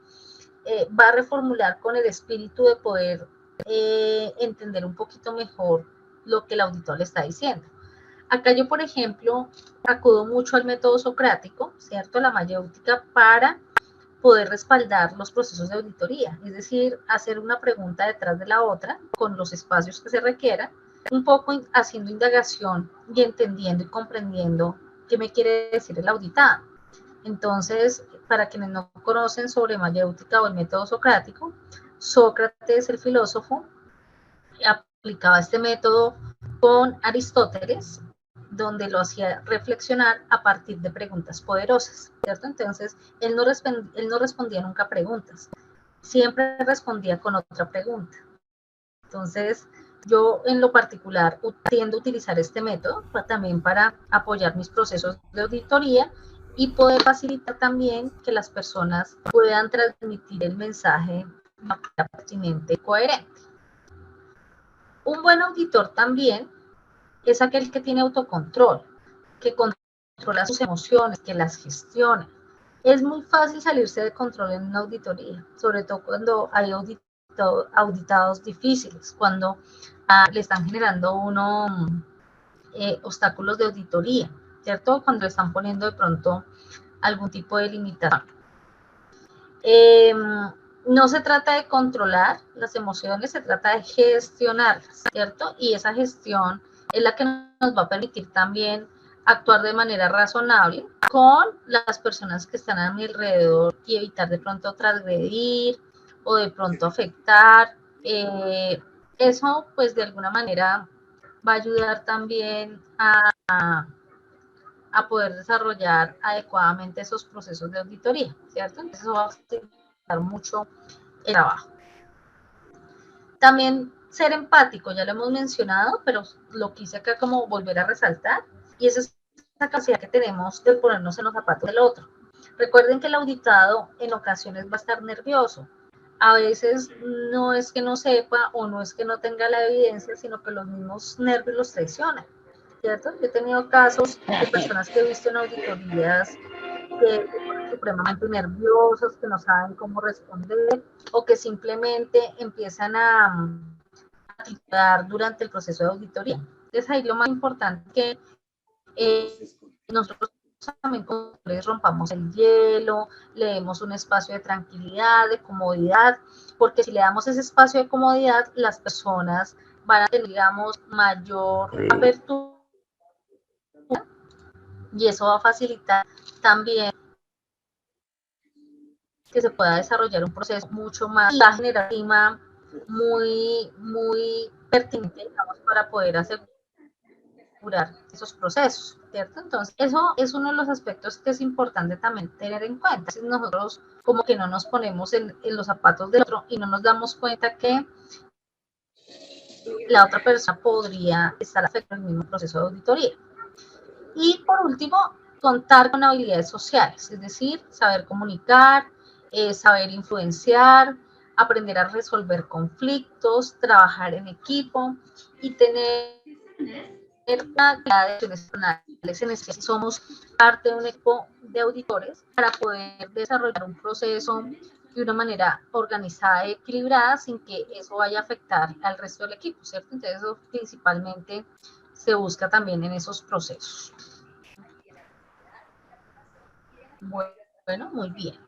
Speaker 2: va a reformular con el espíritu de poder entender un poquito mejor lo que el auditor le está diciendo. Acá yo, por ejemplo, acudo mucho al método socrático, ¿cierto? La mayéutica para poder respaldar los procesos de auditoría, es decir, hacer una pregunta detrás de la otra con los espacios que se requieran, un poco haciendo indagación y entendiendo y comprendiendo qué me quiere decir el auditado. Entonces, para quienes no conocen sobre mayéutica o el método socrático, Sócrates, el filósofo, aplicaba este método con Aristóteles, donde lo hacía reflexionar a partir de preguntas poderosas, ¿cierto? Entonces, él no respondía nunca a preguntas, siempre respondía con otra pregunta. Entonces, yo en lo particular tiendo a utilizar este método también para apoyar mis procesos de auditoría y poder facilitar también que las personas puedan transmitir el mensaje de manera pertinente y coherente. Un buen auditor también es aquel que tiene autocontrol, que controla sus emociones, que las gestiona. Es muy fácil salirse de control en una auditoría, sobre todo cuando hay auditados difíciles, cuando le están generando a uno obstáculos de auditoría, ¿cierto? Cuando le están poniendo de pronto algún tipo de limitación. No se trata de controlar las emociones, se trata de gestionarlas, ¿cierto? Y esa gestión es la que nos va a permitir también actuar de manera razonable con las personas que están a mi alrededor y evitar de pronto transgredir o de pronto afectar. Eso, pues, de alguna manera va a ayudar también a poder desarrollar adecuadamente esos procesos de auditoría, ¿cierto? Entonces, eso va a facilitar mucho el trabajo. También ser empático, ya lo hemos mencionado, pero lo quise acá como volver a resaltar, y esa es la capacidad que tenemos de ponernos en los zapatos del otro. Recuerden que el auditado en ocasiones va a estar nervioso. A veces no es que no sepa o no es que no tenga la evidencia, sino que los mismos nervios los traicionan, ¿cierto? Yo he tenido casos de personas que he visto en auditorías que son supremamente nerviosos, que no saben cómo responder o que simplemente empiezan a titular durante el proceso de auditoría. Entonces ahí lo más importante es que nosotros también rompamos el hielo, le demos un espacio de tranquilidad, de comodidad, porque si le damos ese espacio de comodidad, las personas van a tener, digamos, mayor apertura y eso va a facilitar también que se pueda desarrollar un proceso mucho más, va a generar un clima muy pertinente, digamos, para poder asegurar esos procesos, ¿cierto? Entonces, eso es uno de los aspectos que es importante también tener en cuenta. Si nosotros como que no nos ponemos en los zapatos del otro y no nos damos cuenta que la otra persona podría estar afectando el mismo proceso de auditoría. Y por último, contar con habilidades sociales, es decir, saber comunicar, saber influenciar, aprender a resolver conflictos, trabajar en equipo y tener una de acciones en especie. Somos parte de un equipo de auditores para poder desarrollar un proceso de una manera organizada y equilibrada sin que eso vaya a afectar al resto del equipo, ¿cierto? Entonces eso principalmente se busca también en esos procesos. Bueno, muy bien.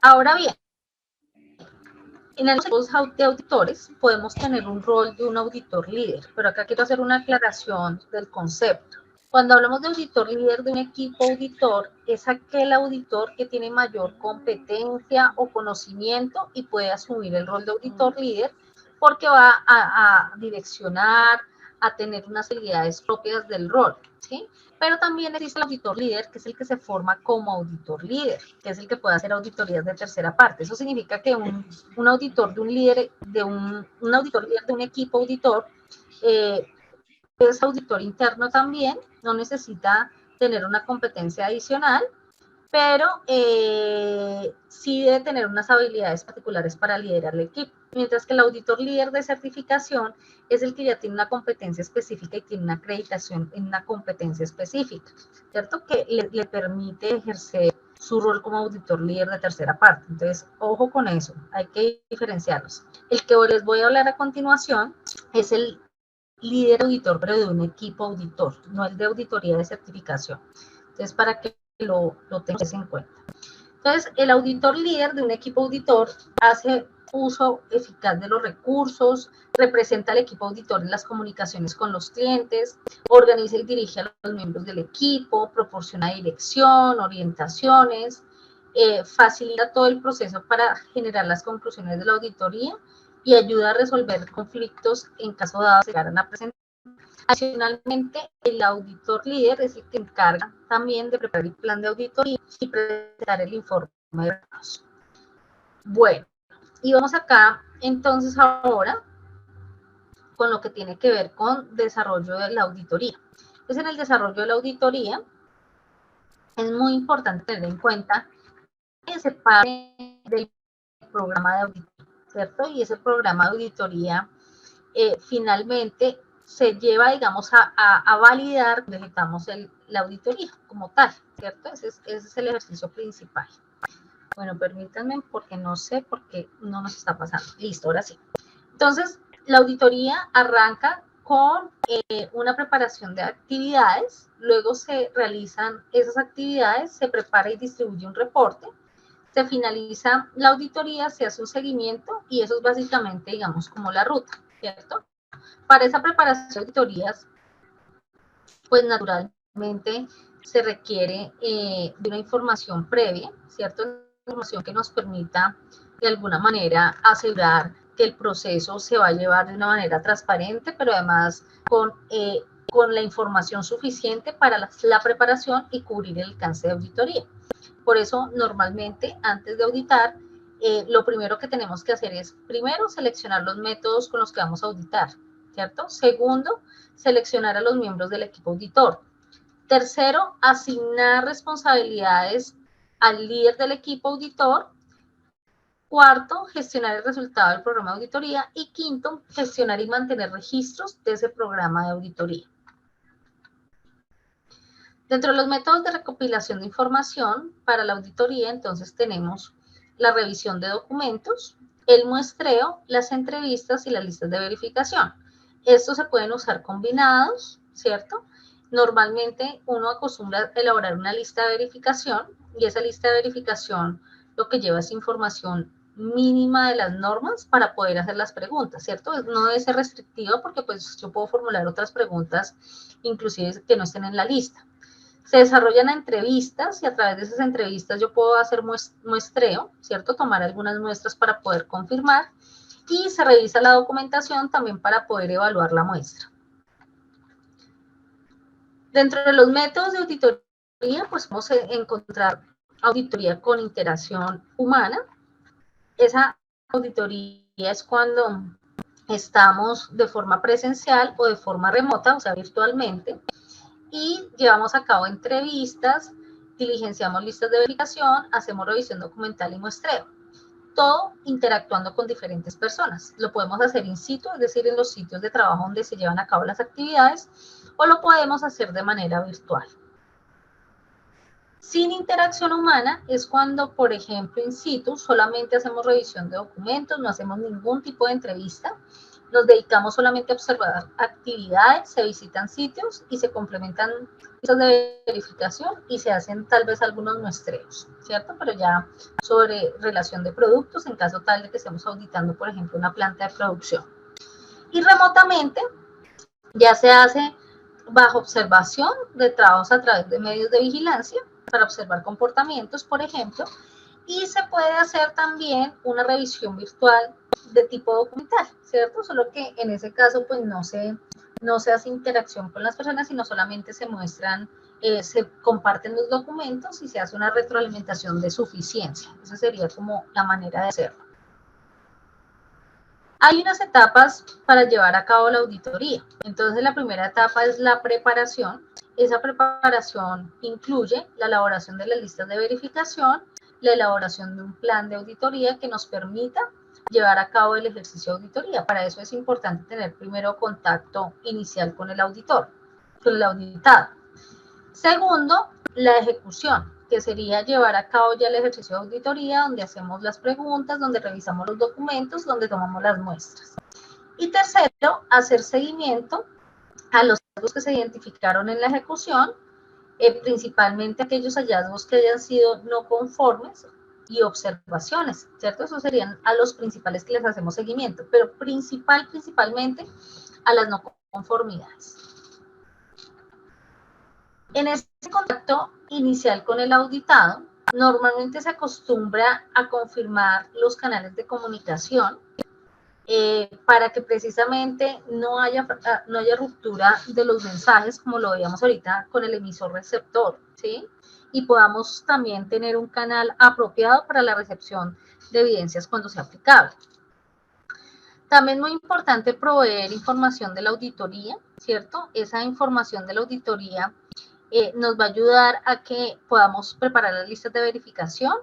Speaker 2: Ahora bien, en los equipos de auditores podemos tener un rol de un auditor líder, pero acá quiero hacer una aclaración del concepto. Cuando hablamos de auditor líder de un equipo auditor, es aquel auditor que tiene mayor competencia o conocimiento y puede asumir el rol de auditor líder porque va a direccionar, a tener unas habilidades propias del rol, ¿sí? Pero también existe el auditor líder, que es el que se forma como auditor líder, que es el que puede hacer auditorías de tercera parte. Eso significa que un auditor de un líder, un auditor líder de un equipo auditor, es auditor interno también, no necesita tener una competencia adicional, pero sí debe tener unas habilidades particulares para liderar el equipo. Mientras que el auditor líder de certificación es el que ya tiene una competencia específica y tiene una acreditación en una competencia específica, ¿cierto? Que le permite ejercer su rol como auditor líder de tercera parte. Entonces, ojo con eso, hay que diferenciarlos. El que les voy a hablar a continuación es el líder auditor, pero de un equipo auditor, no el de auditoría de certificación. Entonces, para que lo tengas en cuenta. Entonces, el auditor líder de un equipo auditor hace uso eficaz de los recursos, representa al equipo auditor en las comunicaciones con los clientes, organiza y dirige a los miembros del equipo, proporciona dirección, orientaciones, facilita todo el proceso para generar las conclusiones de la auditoría y ayuda a resolver conflictos en caso dado se llegaran a presentar. Adicionalmente, el auditor líder es el que encarga también de preparar el plan de auditoría y presentar el informe de datos. Bueno, y vamos acá entonces ahora con lo que tiene que ver con desarrollo de la auditoría. Entonces, en el desarrollo de la auditoría es muy importante tener en cuenta que se parte del programa de auditoría, ¿cierto? Y ese programa de auditoría finalmente se lleva, digamos, a validar, necesitamos la auditoría como tal, ¿cierto? Ese es el ejercicio principal. Bueno, permítanme porque no sé por qué no nos está pasando. Listo, ahora sí. Entonces, la auditoría arranca con una preparación de actividades, luego se realizan esas actividades, se prepara y distribuye un reporte, se finaliza la auditoría, se hace un seguimiento y eso es básicamente, digamos, como la ruta, ¿cierto? Para esa preparación de auditorías, pues naturalmente se requiere de una información previa, ¿cierto? Una información que nos permita de alguna manera asegurar que el proceso se va a llevar de una manera transparente, pero además con la información suficiente para la preparación y cubrir el alcance de auditoría. Por eso, normalmente, antes de auditar, lo primero que tenemos que hacer es, primero, seleccionar los métodos con los que vamos a auditar, ¿cierto? Segundo, seleccionar a los miembros del equipo auditor. Tercero, asignar responsabilidades al líder del equipo auditor. Cuarto, gestionar el resultado del programa de auditoría. Y quinto, gestionar y mantener registros de ese programa de auditoría. Dentro de los métodos de recopilación de información para la auditoría, entonces tenemos la revisión de documentos, el muestreo, las entrevistas y las listas de verificación. Estos se pueden usar combinados, ¿cierto? Normalmente uno acostumbra a elaborar una lista de verificación y esa lista de verificación lo que lleva es información mínima de las normas para poder hacer las preguntas, ¿cierto? No debe ser restrictiva porque pues yo puedo formular otras preguntas inclusive que no estén en la lista. Se desarrollan entrevistas y a través de esas entrevistas yo puedo hacer muestreo, ¿cierto? Tomar algunas muestras para poder confirmar y se revisa la documentación también para poder evaluar la muestra. Dentro de los métodos de auditoría, pues vamos a encontrar auditoría con interacción humana. Esa auditoría es cuando estamos de forma presencial o de forma remota, o sea, virtualmente, y llevamos a cabo entrevistas, diligenciamos listas de verificación, hacemos revisión documental y muestreo. Todo interactuando con diferentes personas. Lo podemos hacer in situ, es decir, en los sitios de trabajo donde se llevan a cabo las actividades, o lo podemos hacer de manera virtual. Sin interacción humana es cuando, por ejemplo, in situ, solamente hacemos revisión de documentos, no hacemos ningún tipo de entrevista, nos dedicamos solamente a observar actividades, se visitan sitios y se complementan listas de verificación y se hacen tal vez algunos muestreos, ¿cierto? Pero ya sobre relación de productos en caso tal de que estemos auditando, por ejemplo, una planta de producción. Y remotamente ya se hace bajo observación de trabajos a través de medios de vigilancia para observar comportamientos, por ejemplo, y se puede hacer también una revisión virtual de tipo documental, ¿cierto? Solo que en ese caso pues no se hace interacción con las personas, sino solamente se muestran, se comparten los documentos y se hace una retroalimentación de suficiencia. Esa sería como la manera de hacerlo. Hay unas etapas para llevar a cabo la auditoría. Entonces la primera etapa es la preparación. Esa preparación incluye la elaboración de las listas de verificación, la elaboración de un plan de auditoría que nos permita llevar a cabo el ejercicio de auditoría. Para eso es importante tener primero contacto inicial con el auditor, con el auditado. Segundo, la ejecución, que sería llevar a cabo ya el ejercicio de auditoría, donde hacemos las preguntas, donde revisamos los documentos, donde tomamos las muestras. Y tercero, hacer seguimiento a los hallazgos que se identificaron en la ejecución, principalmente aquellos hallazgos que hayan sido no conformes y observaciones, ¿cierto? Esos serían a los principales que les hacemos seguimiento, pero principalmente a las no conformidades. En este contacto inicial con el auditado, normalmente se acostumbra a confirmar los canales de comunicación para que precisamente no haya ruptura de los mensajes, como lo veíamos ahorita con el emisor receptor, ¿sí? Y podamos también tener un canal apropiado para la recepción de evidencias cuando sea aplicable. También muy importante proveer información de la auditoría, ¿cierto? Esa información de la auditoría nos va a ayudar a que podamos preparar las listas de verificación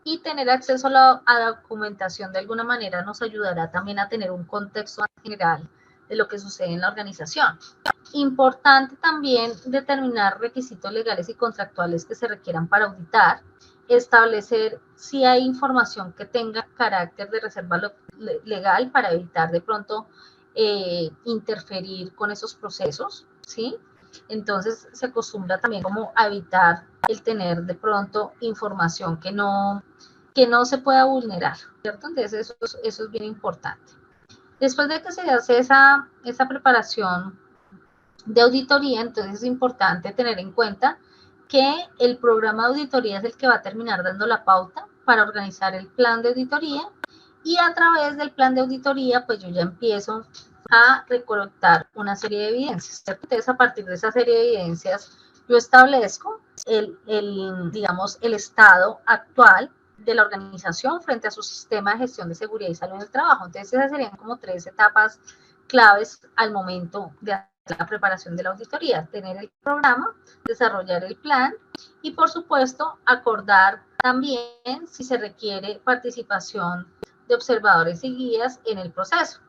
Speaker 2: y tener acceso a la documentación de alguna manera nos ayudará también a tener un contexto general de lo que sucede en la organización. Importante también determinar requisitos legales y contractuales que se requieran para auditar, establecer si hay información que tenga carácter de reserva legal para evitar de pronto interferir con esos procesos, ¿sí? Entonces se acostumbra también como a evitar el tener de pronto información que no se pueda vulnerar, ¿cierto? Entonces eso es bien importante. Después de que se hace esa preparación de auditoría, entonces es importante tener en cuenta que el programa de auditoría es el que va a terminar dando la pauta para organizar el plan de auditoría y a través del plan de auditoría pues yo ya empiezo a recolectar una serie de evidencias, ¿cierto? Entonces a partir de esa serie de evidencias yo establezco digamos, el estado actual de la organización frente a su sistema de gestión de seguridad y salud en el trabajo. Entonces esas serían como 3 etapas claves al momento de hacer la preparación de la auditoría: tener el programa, desarrollar el plan y por supuesto acordar también si se requiere participación de observadores y guías en el proceso.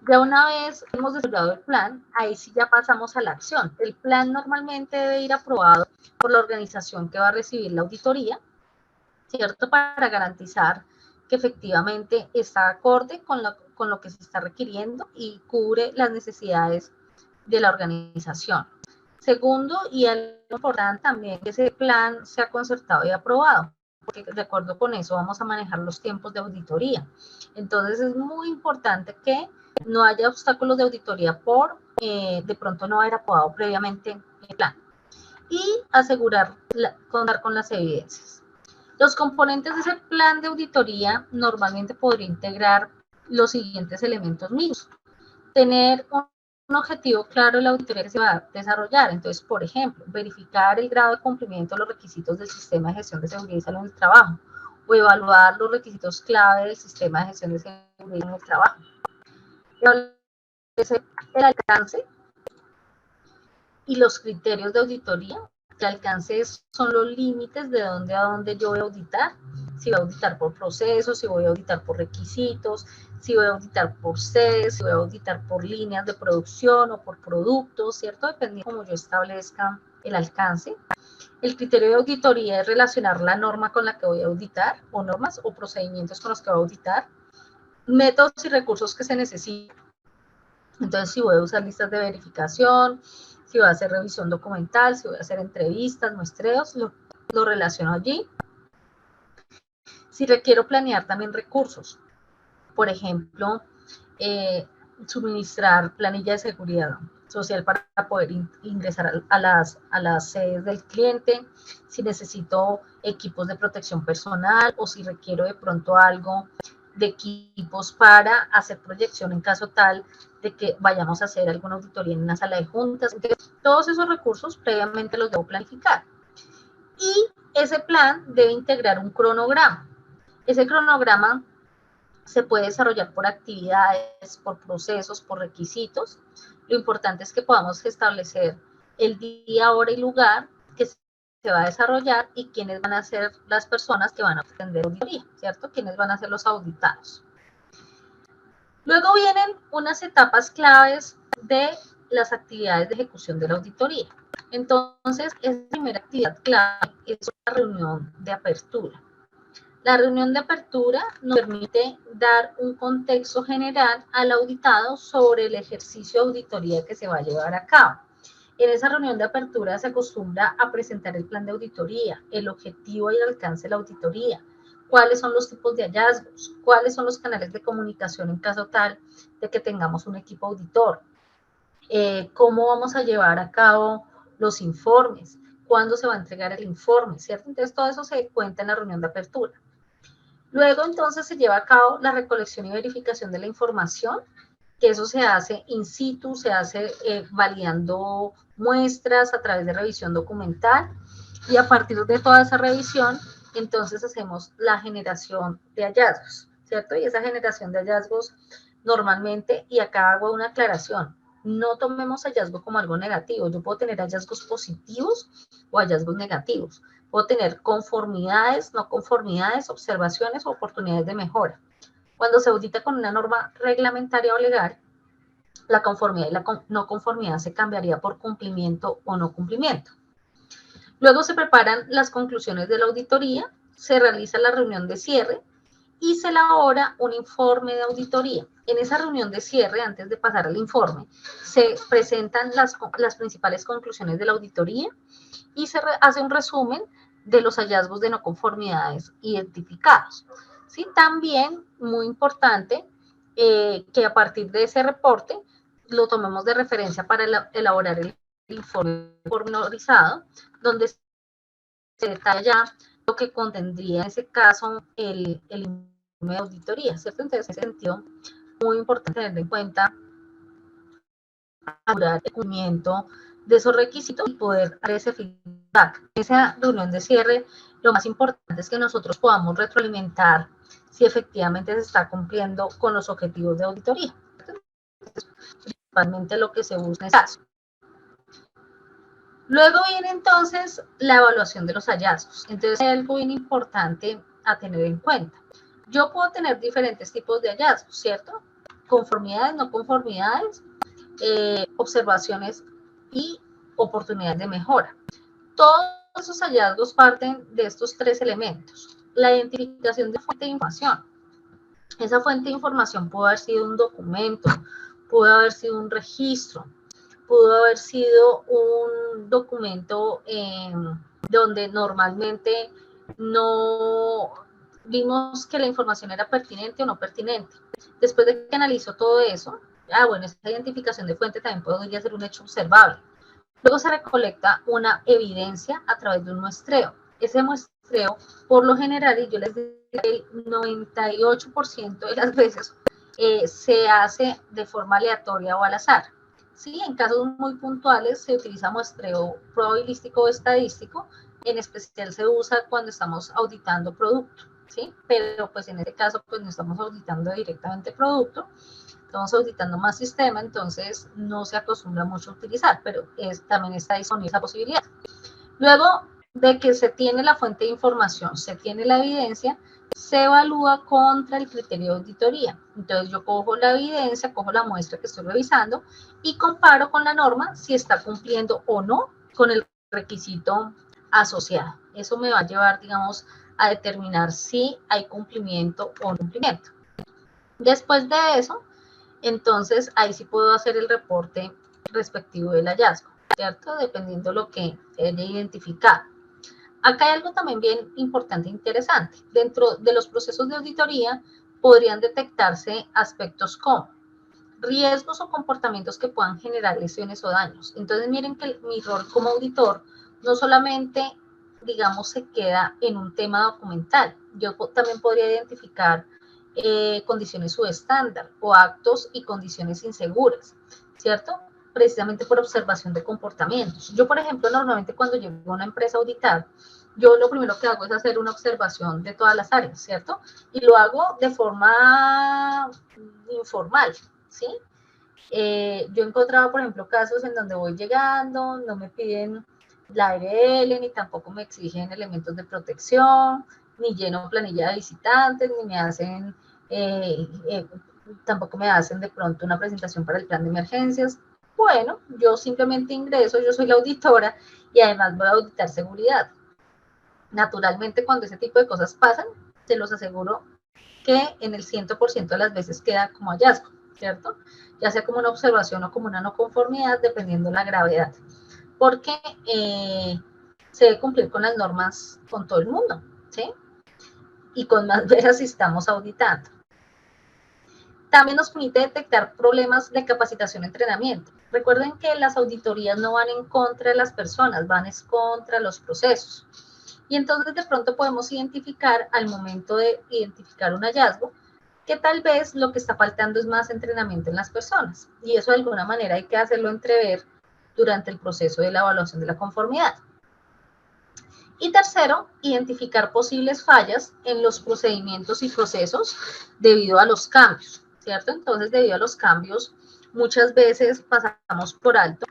Speaker 2: Ya una vez hemos desarrollado el plan, ahí sí ya pasamos a la acción. El plan normalmente debe ir aprobado por la organización que va a recibir la auditoría, ¿cierto? Para garantizar que efectivamente está acorde con lo que se está requiriendo y cubre las necesidades de la organización. Segundo, y algo importante también, que ese plan sea concertado y aprobado, porque de acuerdo con eso vamos a manejar los tiempos de auditoría. Entonces es muy importante que no haya obstáculos de auditoría por de pronto no haber aprobado previamente el plan. y contar con las evidencias. Los componentes de ese plan de auditoría normalmente podría integrar los siguientes elementos mismos. Tener un objetivo claro de la auditoría que se va a desarrollar. Entonces, por ejemplo, verificar el grado de cumplimiento de los requisitos del sistema de gestión de seguridad y salud en el trabajo, o evaluar los requisitos clave del sistema de gestión de seguridad en el trabajo. El alcance y los criterios de auditoría. El alcance son los límites de dónde a dónde yo voy a auditar, si voy a auditar por procesos, si voy a auditar por requisitos, si voy a auditar por sedes, si voy a auditar por líneas de producción o por productos, ¿cierto? Dependiendo de cómo yo establezca el alcance. El criterio de auditoría es relacionar la norma con la que voy a auditar, o normas o procedimientos con los que voy a auditar, métodos y recursos que se necesitan. Entonces, si voy a usar listas de verificación, si voy a hacer revisión documental, si voy a hacer entrevistas, muestreos, lo relaciono allí. Si requiero planear también recursos, por ejemplo, suministrar planilla de seguridad social para poder ingresar a las sedes del cliente, si necesito equipos de protección personal o si requiero de pronto algo de equipos para hacer proyección en caso tal de que vayamos a hacer alguna auditoría en una sala de juntas. Entonces, todos esos recursos previamente los debo planificar. Y ese plan debe integrar un cronograma. Ese cronograma se puede desarrollar por actividades, por procesos, por requisitos. Lo importante es que podamos establecer el día, hora y lugar que se va a desarrollar y quiénes van a ser las personas que van a atender auditoría, ¿cierto? Quiénes van a ser los auditados. Luego vienen unas etapas claves de las actividades de ejecución de la auditoría. Entonces, esa primera actividad clave es una reunión de apertura. La reunión de apertura nos permite dar un contexto general al auditado sobre el ejercicio de auditoría que se va a llevar a cabo. En esa reunión de apertura se acostumbra a presentar el plan de auditoría, el objetivo y el alcance de la auditoría, cuáles son los tipos de hallazgos, cuáles son los canales de comunicación en caso tal de que tengamos un equipo auditor, cómo vamos a llevar a cabo los informes, cuándo se va a entregar el informe, ¿cierto? Entonces todo eso se cuenta en la reunión de apertura. Luego entonces se lleva a cabo la recolección y verificación de la información, que eso se hace in situ, se hace validando muestras a través de revisión documental, y a partir de toda esa revisión, entonces hacemos la generación de hallazgos, ¿cierto? Y esa generación de hallazgos normalmente, y acá hago una aclaración, no tomemos hallazgo como algo negativo. Yo puedo tener hallazgos positivos o hallazgos negativos. Puedo tener conformidades, no conformidades, observaciones o oportunidades de mejora. Cuando se audita con una norma reglamentaria o legal, la conformidad y la no conformidad se cambiaría por cumplimiento o no cumplimiento. Luego se preparan las conclusiones de la auditoría, se realiza la reunión de cierre y se elabora un informe de auditoría. En esa reunión de cierre, antes de pasar al informe, se presentan las principales conclusiones de la auditoría y se hace un resumen de los hallazgos de no conformidades identificados. ¿Sí? También, muy importante, que a partir de ese reporte lo tomemos de referencia para elaborar el informe pormenorizado, donde se detalla lo que contendría en ese caso el informe de auditoría, ¿cierto? Entonces, en ese sentido, muy importante tener en cuenta el cumplimiento de esos requisitos y poder dar ese feedback. En esa reunión de cierre, lo más importante es que nosotros podamos retroalimentar si efectivamente se está cumpliendo con los objetivos de auditoría. Principalmente lo que se busca en este caso. Luego viene entonces la evaluación de los hallazgos. Entonces, hay algo bien importante a tener en cuenta. Yo puedo tener diferentes tipos de hallazgos, ¿cierto? Conformidades, no conformidades, observaciones y oportunidades de mejora. Todos esos hallazgos parten de estos tres elementos. La identificación de fuente de información. Esa fuente de información pudo haber sido un documento, pudo haber sido un registro, pudo haber sido un documento donde normalmente no vimos que la información era pertinente o no pertinente. Después de que analizó todo eso, bueno, esta identificación de fuente también podría ser un hecho observable. Luego se recolecta una evidencia a través de un muestreo. Ese muestreo, por lo general, y yo les digo que el 98% de las veces se hace de forma aleatoria o al azar. ¿Sí? En casos muy puntuales se utiliza muestreo probabilístico o estadístico, en especial se usa cuando estamos auditando producto, ¿sí? Pero pues en este caso pues no estamos auditando directamente producto, estamos auditando más sistema, entonces no se acostumbra mucho a utilizar, pero también está disponible esa posibilidad. Luego de que se tiene la fuente de información, se tiene la evidencia, se evalúa contra el criterio de auditoría. Entonces yo cojo la evidencia, cojo la muestra que estoy revisando y comparo con la norma si está cumpliendo o no con el requisito asociado. Eso me va a llevar, digamos, a determinar si hay cumplimiento o no cumplimiento. Después de eso, entonces ahí sí puedo hacer el reporte respectivo del hallazgo, ¿cierto? Dependiendo de lo que haya identificado. Acá hay algo también bien importante e interesante. Dentro de los procesos de auditoría podrían detectarse aspectos como riesgos o comportamientos que puedan generar lesiones o daños. Entonces miren que mi rol como auditor no solamente, digamos, se queda en un tema documental. Yo también podría identificar condiciones subestándar o actos y condiciones inseguras, ¿cierto? Precisamente por observación de comportamientos. Yo, por ejemplo, normalmente cuando llego a una empresa a auditar, yo lo primero que hago es hacer una observación de todas las áreas, ¿cierto? Y lo hago de forma informal, ¿sí? Yo he encontrado, por ejemplo, casos en donde voy llegando, no me piden la ARL, ni tampoco me exigen elementos de protección, ni lleno planilla de visitantes, ni me hacen, tampoco me hacen de pronto una presentación para el plan de emergencias. Bueno, yo simplemente ingreso, yo soy la auditora y además voy a auditar seguridad. Naturalmente, cuando ese tipo de cosas pasan, se los aseguro que en el 100% de las veces queda como hallazgo, ¿cierto? Ya sea como una observación o como una no conformidad, dependiendo de la gravedad. Porque se debe cumplir con las normas con todo el mundo, ¿sí? Y con más veras si estamos auditando. También nos permite detectar problemas de capacitación y entrenamiento. Recuerden que las auditorías no van en contra de las personas, van en contra de los procesos. Y entonces de pronto podemos identificar, al momento de identificar un hallazgo, que tal vez lo que está faltando es más entrenamiento en las personas. Y eso de alguna manera hay que hacerlo entrever durante el proceso de la evaluación de la conformidad. Y tercero, identificar posibles fallas en los procedimientos y procesos debido a los cambios, ¿cierto? Entonces, debido a los cambios, muchas veces pasamos por alto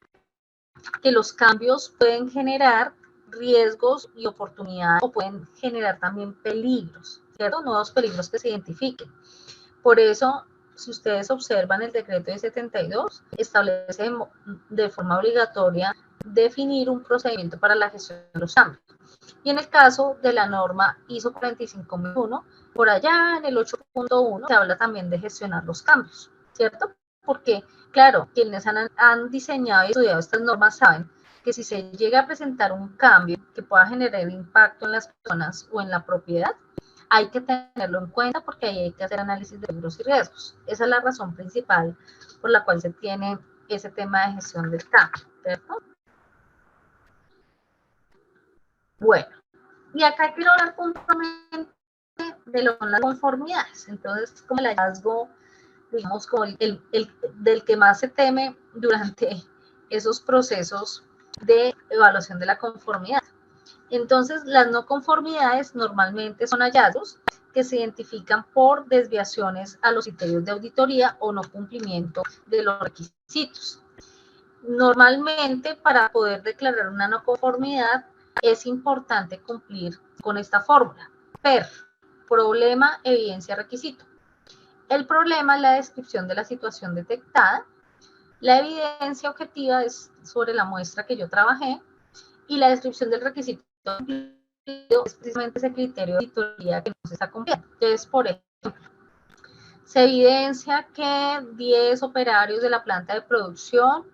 Speaker 2: que los cambios pueden generar riesgos y oportunidades o pueden generar también peligros, ¿cierto? Nuevos peligros que se identifiquen. Por eso, si ustedes observan el decreto de 72, establece de forma obligatoria definir un procedimiento para la gestión de los cambios. Y en el caso de la norma ISO 45001, por allá en el 8.1 se habla también de gestionar los cambios, ¿cierto? Porque, claro, quienes han diseñado y estudiado estas normas saben que si se llega a presentar un cambio que pueda generar impacto en las personas o en la propiedad, hay que tenerlo en cuenta porque ahí hay que hacer análisis de peligros y riesgos. Esa es la razón principal por la cual se tiene ese tema de gestión del cambio, ¿cierto? Bueno, y acá quiero hablar puntualmente de lo que son las conformidades. Entonces, como el hallazgo, digamos, como del que más se teme durante esos procesos de evaluación de la conformidad. Entonces, las no conformidades normalmente son hallazgos que se identifican por desviaciones a los criterios de auditoría o no cumplimiento de los requisitos. Normalmente, para poder declarar una no conformidad, es importante cumplir con esta fórmula. PER, problema, evidencia, requisito. El problema es la descripción de la situación detectada. La evidencia objetiva es sobre la muestra que yo trabajé. Y la descripción del requisito es precisamente ese criterio de auditoría que no se está cumpliendo. Entonces, por ejemplo, se evidencia que 10 operarios de la planta de producción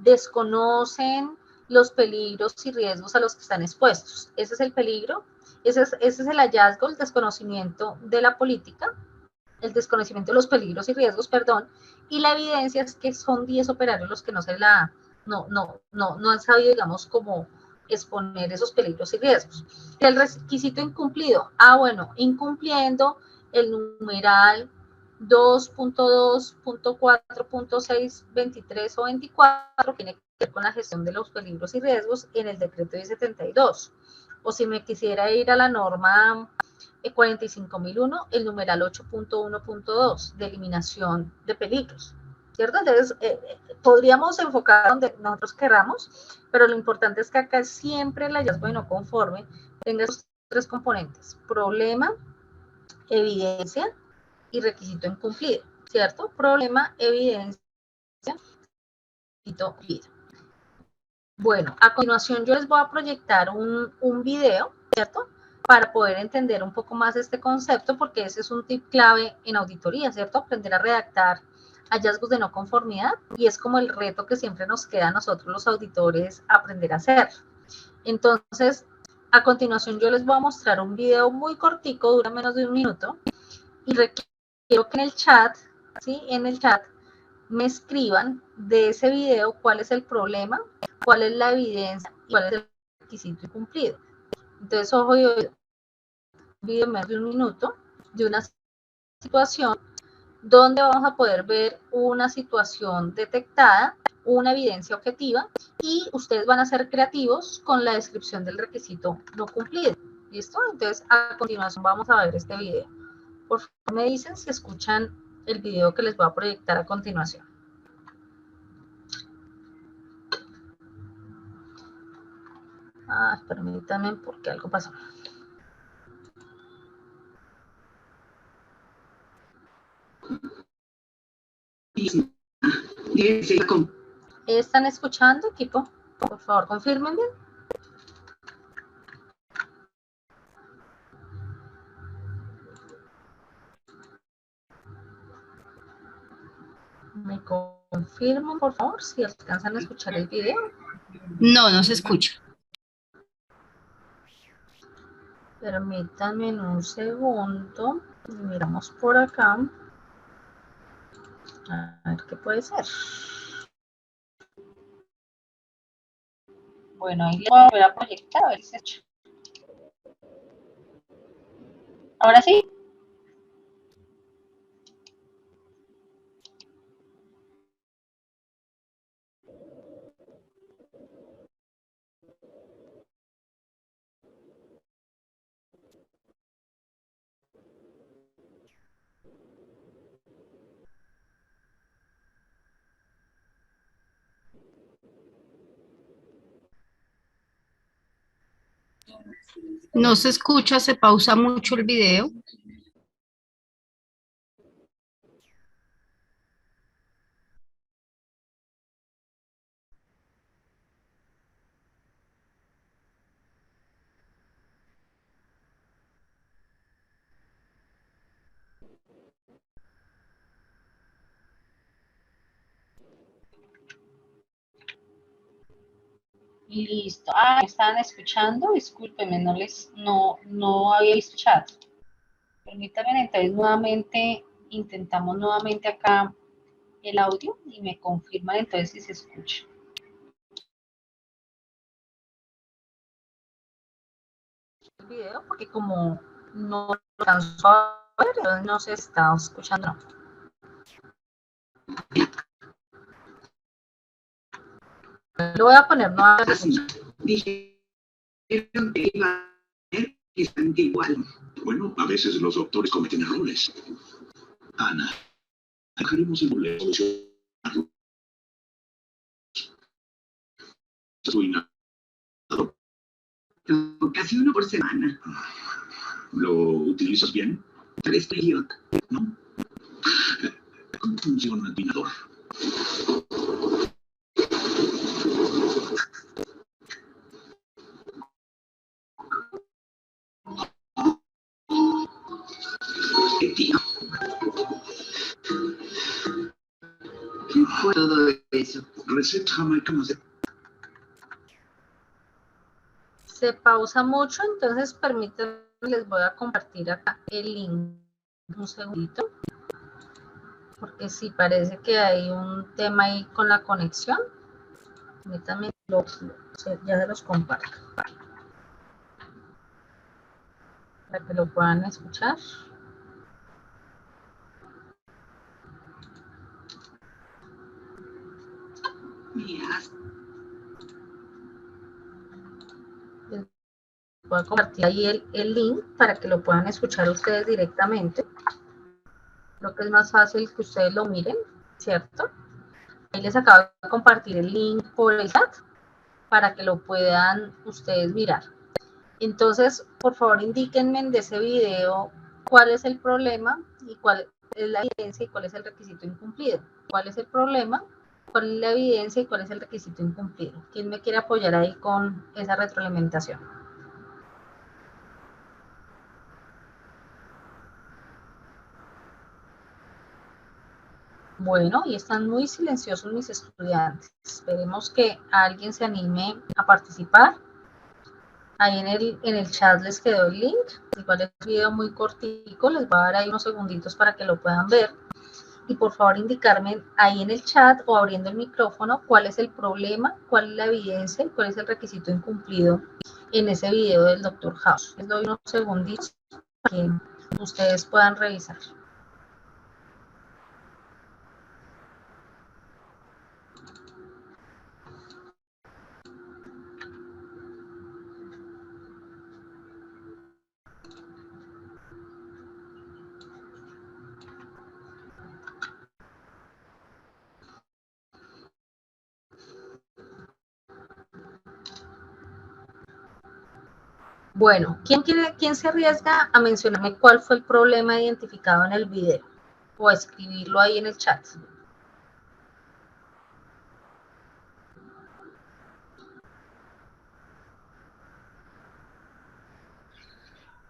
Speaker 2: desconocen los peligros y riesgos a los que están expuestos. Ese es el peligro, ese es el hallazgo, el desconocimiento de la política, el desconocimiento de los peligros y riesgos, perdón, y la evidencia es que son 10 operarios los que no se la no han sabido, digamos, cómo exponer esos peligros y riesgos. El requisito incumplido. Bueno, incumpliendo el numeral 2.2.4.6, 23 o 24, tiene que ver con la gestión de los peligros y riesgos en el decreto 1072. O si me quisiera ir a la norma 45.001, el numeral 8.1.2, de eliminación de peligros, ¿cierto? Entonces, podríamos enfocar donde nosotros queramos, pero lo importante es que acá siempre el hallazgo de no conforme tenga esos tres componentes: problema, evidencia y requisito incumplido, ¿cierto? Problema, evidencia, requisito incumplido. Bueno, a continuación yo les voy a proyectar un video, ¿cierto?, para poder entender un poco más este concepto, porque ese es un tip clave en auditoría, ¿cierto? Aprender a redactar hallazgos de no conformidad, y es como el reto que siempre nos queda a nosotros los auditores aprender a hacer. Entonces, a continuación yo les voy a mostrar un video muy cortico, dura menos de 1 minuto, y requiero que en el chat, ¿sí?, en el chat me escriban de ese video cuál es el problema, cuál es la evidencia y cuál es el requisito incumplido. Entonces, ojo, yo video menos de 1 minuto de una situación donde vamos a poder ver una situación detectada, una evidencia objetiva, y ustedes van a ser creativos con la descripción del requisito no cumplido. ¿Listo? Entonces, a continuación vamos a ver este video. Por favor, me dicen si escuchan el video que les voy a proyectar a continuación. Permítanme porque algo pasó. ¿Están escuchando, equipo? Por favor, confírmenme. ¿Me confirman, por favor, si alcanzan a escuchar el video?
Speaker 7: No, no se escucha.
Speaker 2: Permítanme un segundo. Miramos por acá. A ver qué puede ser. Bueno, ahí le voy a volver a proyectar, a ver si se escucha. ¿Ahora sí?
Speaker 7: No se escucha, se pausa mucho el video.
Speaker 2: Listo. ¿Me estaban escuchando? Discúlpenme, no había visto chat. Permítanme, entonces nuevamente, intentamos nuevamente acá el audio y me confirman entonces si se escucha. El video, porque como no lo alcanzó a ver, no se está escuchando. Lo voy a poner nuevamente.
Speaker 8: Dijeron que iba a ver exactamente igual. Bueno, a veces los doctores cometen errores. Ana, dejaremos el problema solucionarlo. Su inhalador. Casi uno por semana. ¿Lo utilizas bien? 3 periodos, ¿no? ¿Cómo funciona el inhalador? ¿Qué tío? ¿Qué fue todo eso? Receta jamaicana.
Speaker 2: Se pausa mucho, entonces permítanme, les voy a compartir acá el link un segundito, porque sí parece que hay un tema ahí con la conexión. Permítanme, ya se los comparto. Para que lo puedan escuchar. Voy a compartir ahí el link para que lo puedan escuchar ustedes directamente. Creo que es más fácil que ustedes lo miren, ¿cierto? Ahí les acabo de compartir el link por el chat para que lo puedan ustedes mirar. Entonces, por favor, indíquenme de ese video cuál es el problema y cuál es la evidencia y cuál es el requisito incumplido. ¿Cuál es el problema? ¿Cuál es la evidencia y cuál es el requisito incumplido? ¿Quién me quiere apoyar ahí con esa retroalimentación? Bueno, y están muy silenciosos mis estudiantes. Esperemos que alguien se anime a participar. Ahí en el chat les quedó el link. Igual es un video muy cortico, les voy a dar ahí unos segunditos para que lo puedan ver. Y por favor indicarme ahí en el chat o abriendo el micrófono cuál es el problema, cuál es la evidencia y cuál es el requisito incumplido en ese video del Dr. House. Les doy unos segunditos para que ustedes puedan revisar. Bueno, ¿quién se arriesga a mencionarme cuál fue el problema identificado en el video? O a escribirlo ahí en el chat.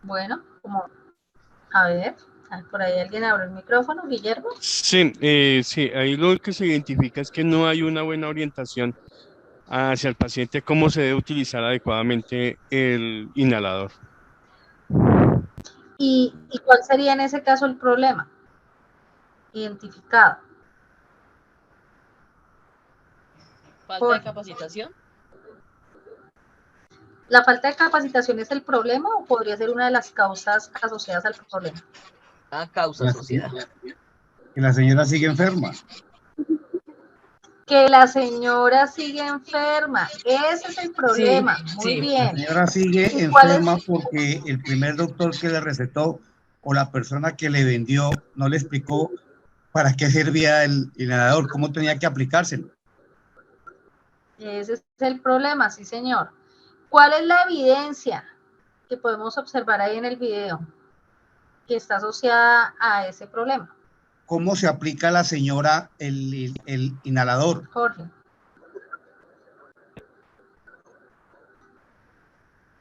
Speaker 2: Bueno, a ver, por ahí alguien abre el micrófono, Guillermo.
Speaker 9: Sí, sí, ahí lo que se identifica es que no hay una buena orientación hacia el paciente, cómo se debe utilizar adecuadamente el inhalador.
Speaker 2: ¿Y cuál sería en ese caso el problema identificado?
Speaker 3: ¿Falta de capacitación?
Speaker 2: ¿La falta de capacitación es el problema o podría ser una de las causas asociadas al problema?
Speaker 3: La causa asociada.
Speaker 6: Que la señora sigue enferma.
Speaker 2: Que la señora sigue enferma. Ese es el problema.
Speaker 3: Sí,
Speaker 2: Muy
Speaker 3: sí.
Speaker 2: bien.
Speaker 6: La señora sigue
Speaker 2: ¿Y cuál
Speaker 6: enferma
Speaker 2: es?
Speaker 6: porque el primer doctor que le recetó o la persona que le vendió no le explicó para qué servía el inhalador, cómo tenía que aplicárselo.
Speaker 2: Ese es el problema, sí, señor. ¿Cuál es la evidencia que podemos observar ahí en el video que está asociada a ese problema?
Speaker 6: ¿Cómo se aplica a la señora el inhalador?
Speaker 2: Jorge.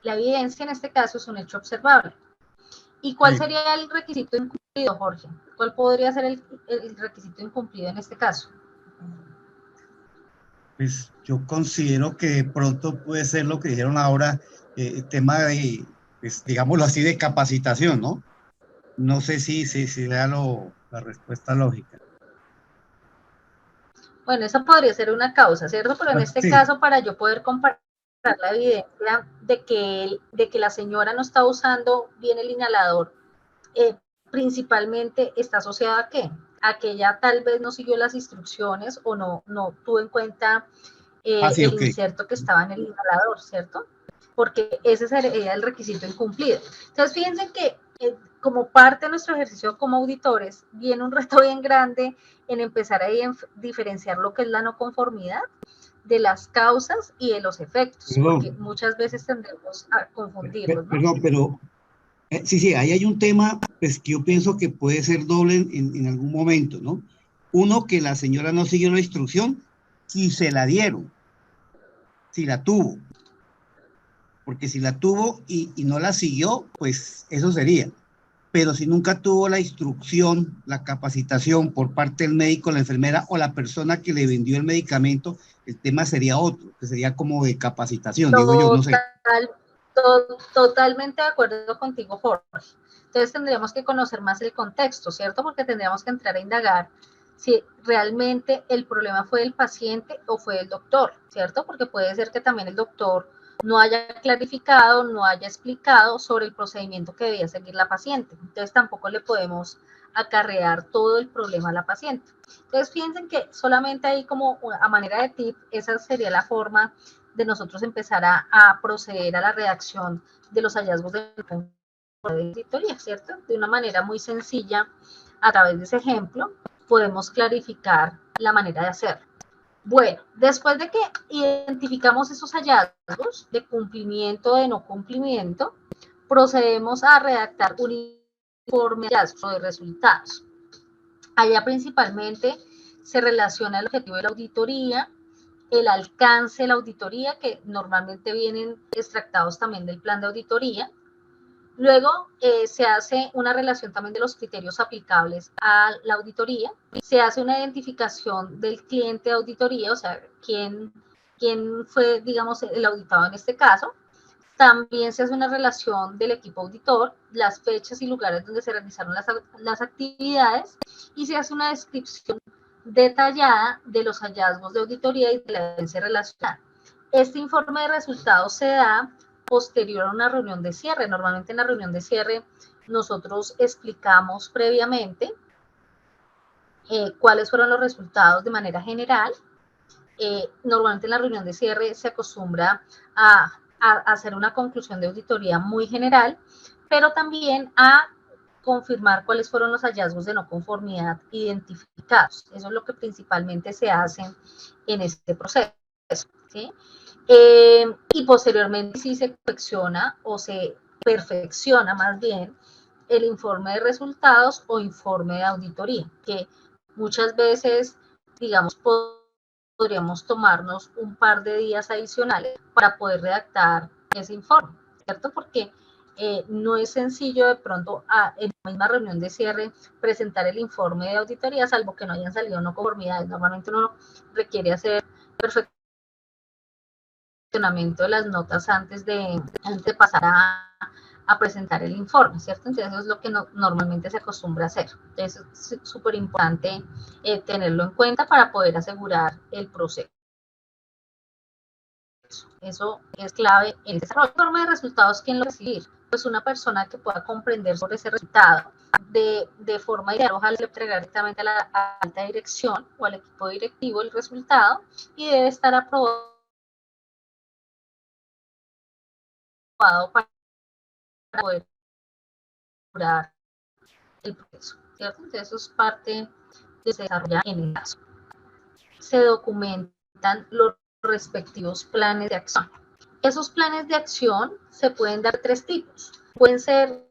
Speaker 2: La evidencia en este caso es un hecho observable. ¿Y cuál
Speaker 6: Sí.
Speaker 2: sería el requisito incumplido, Jorge? ¿Cuál podría ser el requisito incumplido en este caso?
Speaker 6: Pues yo considero que de pronto puede ser lo que dijeron ahora, tema de, pues, digámoslo así, de capacitación, ¿no? No sé si da la respuesta lógica.
Speaker 2: Bueno, esa podría ser una causa, ¿cierto? Pero en este
Speaker 6: Sí.
Speaker 2: caso, para yo poder comparar la evidencia de que la señora no está usando bien el inhalador, principalmente está asociada a ¿qué? A que ella tal vez no siguió las instrucciones o no tuvo en cuenta el inserto que estaba en el inhalador, ¿cierto? Porque ese sería el requisito incumplido. Entonces, fíjense que como parte de nuestro ejercicio como auditores, viene un reto bien grande en empezar a diferenciar lo que es la no conformidad de las causas y de los efectos, porque muchas veces tendemos a confundirlos, ¿no?
Speaker 6: Pero sí, ahí hay un tema pues, que yo pienso que puede ser doble en algún momento, ¿no? Uno, que la señora no siguió la instrucción, si se la dieron, si la tuvo, porque si la tuvo y no la siguió, pues eso sería. Pero si nunca tuvo la instrucción, la capacitación por parte del médico, la enfermera o la persona que le vendió el medicamento, el tema sería otro, que sería como de capacitación, digo yo, no sé.
Speaker 2: Totalmente de acuerdo contigo, Jorge. Entonces tendríamos que conocer más el contexto, ¿cierto? Porque tendríamos que entrar a indagar si realmente el problema fue del paciente o fue del doctor, ¿cierto? Porque puede ser que también el doctor no haya clarificado, no haya explicado sobre el procedimiento que debía seguir la paciente. Entonces tampoco le podemos acarrear todo el problema a la paciente. Entonces fíjense que solamente ahí como a manera de tip, esa sería la forma de nosotros empezar a proceder a la redacción de los hallazgos de auditoría, ¿cierto? De una manera muy sencilla, a través de ese ejemplo, podemos clarificar la manera de hacerlo. Bueno, después de que identificamos esos hallazgos de cumplimiento o de no cumplimiento, procedemos a redactar un informe de hallazgos de resultados. Allá principalmente se relaciona el objetivo de la auditoría, el alcance de la auditoría, que normalmente vienen extractados también del plan de auditoría. Luego se hace una relación también de los criterios aplicables a la auditoría, se hace una identificación del cliente de auditoría, o sea, quién fue, digamos, el auditado en este caso. También se hace una relación del equipo auditor, las fechas y lugares donde se realizaron las actividades, y se hace una descripción detallada de los hallazgos de auditoría y de la evidencia relacionada. Este informe de resultados se da posterior a una reunión de cierre. Normalmente en la reunión de cierre nosotros explicamos previamente cuáles fueron los resultados de manera general. Normalmente en la reunión de cierre se acostumbra a hacer una conclusión de auditoría muy general, pero también a confirmar cuáles fueron los hallazgos de no conformidad identificados. Eso es lo que principalmente se hace en este proceso, ¿sí? Y posteriormente sí se perfecciona o se perfecciona más bien el informe de resultados o informe de auditoría, que muchas veces, digamos, podríamos tomarnos un par de días adicionales para poder redactar ese informe, ¿cierto? Porque no es sencillo de pronto en la misma reunión de cierre presentar el informe de auditoría, salvo que no hayan salido no conformidades. Normalmente uno requiere hacer perfeccionamiento de las notas antes de pasar a presentar el informe, ¿cierto? Entonces eso es lo que normalmente se acostumbra a hacer. Entonces es súper importante tenerlo en cuenta para poder asegurar el proceso. Eso es clave en el desarrollo. El informe de resultados, ¿quién lo va a recibir? Pues una persona que pueda comprender sobre ese resultado de forma ideal. Ojalá le entregar directamente a la alta dirección o al equipo directivo el resultado y debe estar aprobado para poder mejorar el proceso, ¿cierto? Entonces eso es parte de se desarrolla en el caso. Se documentan los respectivos planes de acción. Esos planes de acción se pueden dar tres tipos. Pueden ser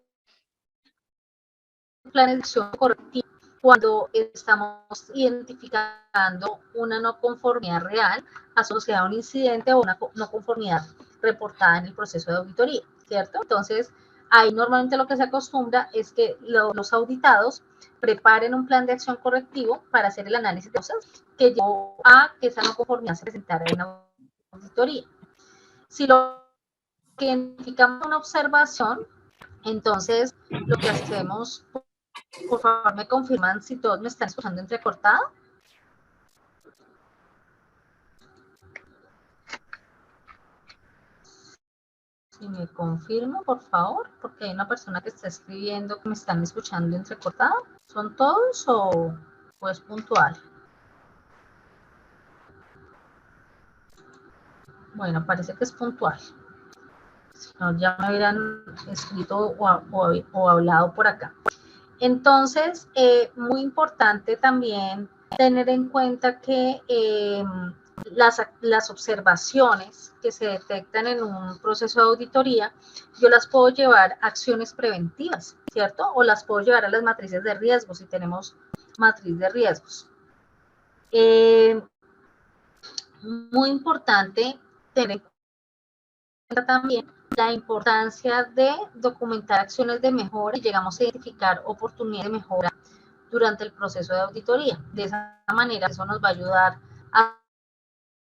Speaker 2: planes de acción correctivos cuando estamos identificando una no conformidad real asociada a un incidente o una no conformidad reportada en el proceso de auditoría, ¿cierto? Entonces, ahí normalmente lo que se acostumbra es que los auditados preparen un plan de acción correctivo para hacer el análisis de cosas que llevó a que esa no conformidad se presentara en la auditoría. Si lo que identificamos una observación, entonces lo que hacemos, por favor me confirman si todos me están escuchando entrecortado. Si me confirmo, por favor, porque hay una persona que está escribiendo que me están escuchando entrecortado. ¿Son todos o es puntual? Bueno, parece que es puntual. Si no, ya me hubieran escrito o hablado por acá. Entonces, muy importante también tener en cuenta que las observaciones que se detectan en un proceso de auditoría, yo las puedo llevar a acciones preventivas, ¿cierto? O las puedo llevar a las matrices de riesgos, si tenemos matriz de riesgos. Muy importante tener en cuenta también la importancia de documentar acciones de mejora y llegamos a identificar oportunidades de mejora durante el proceso de auditoría. De esa manera, eso nos va a ayudar a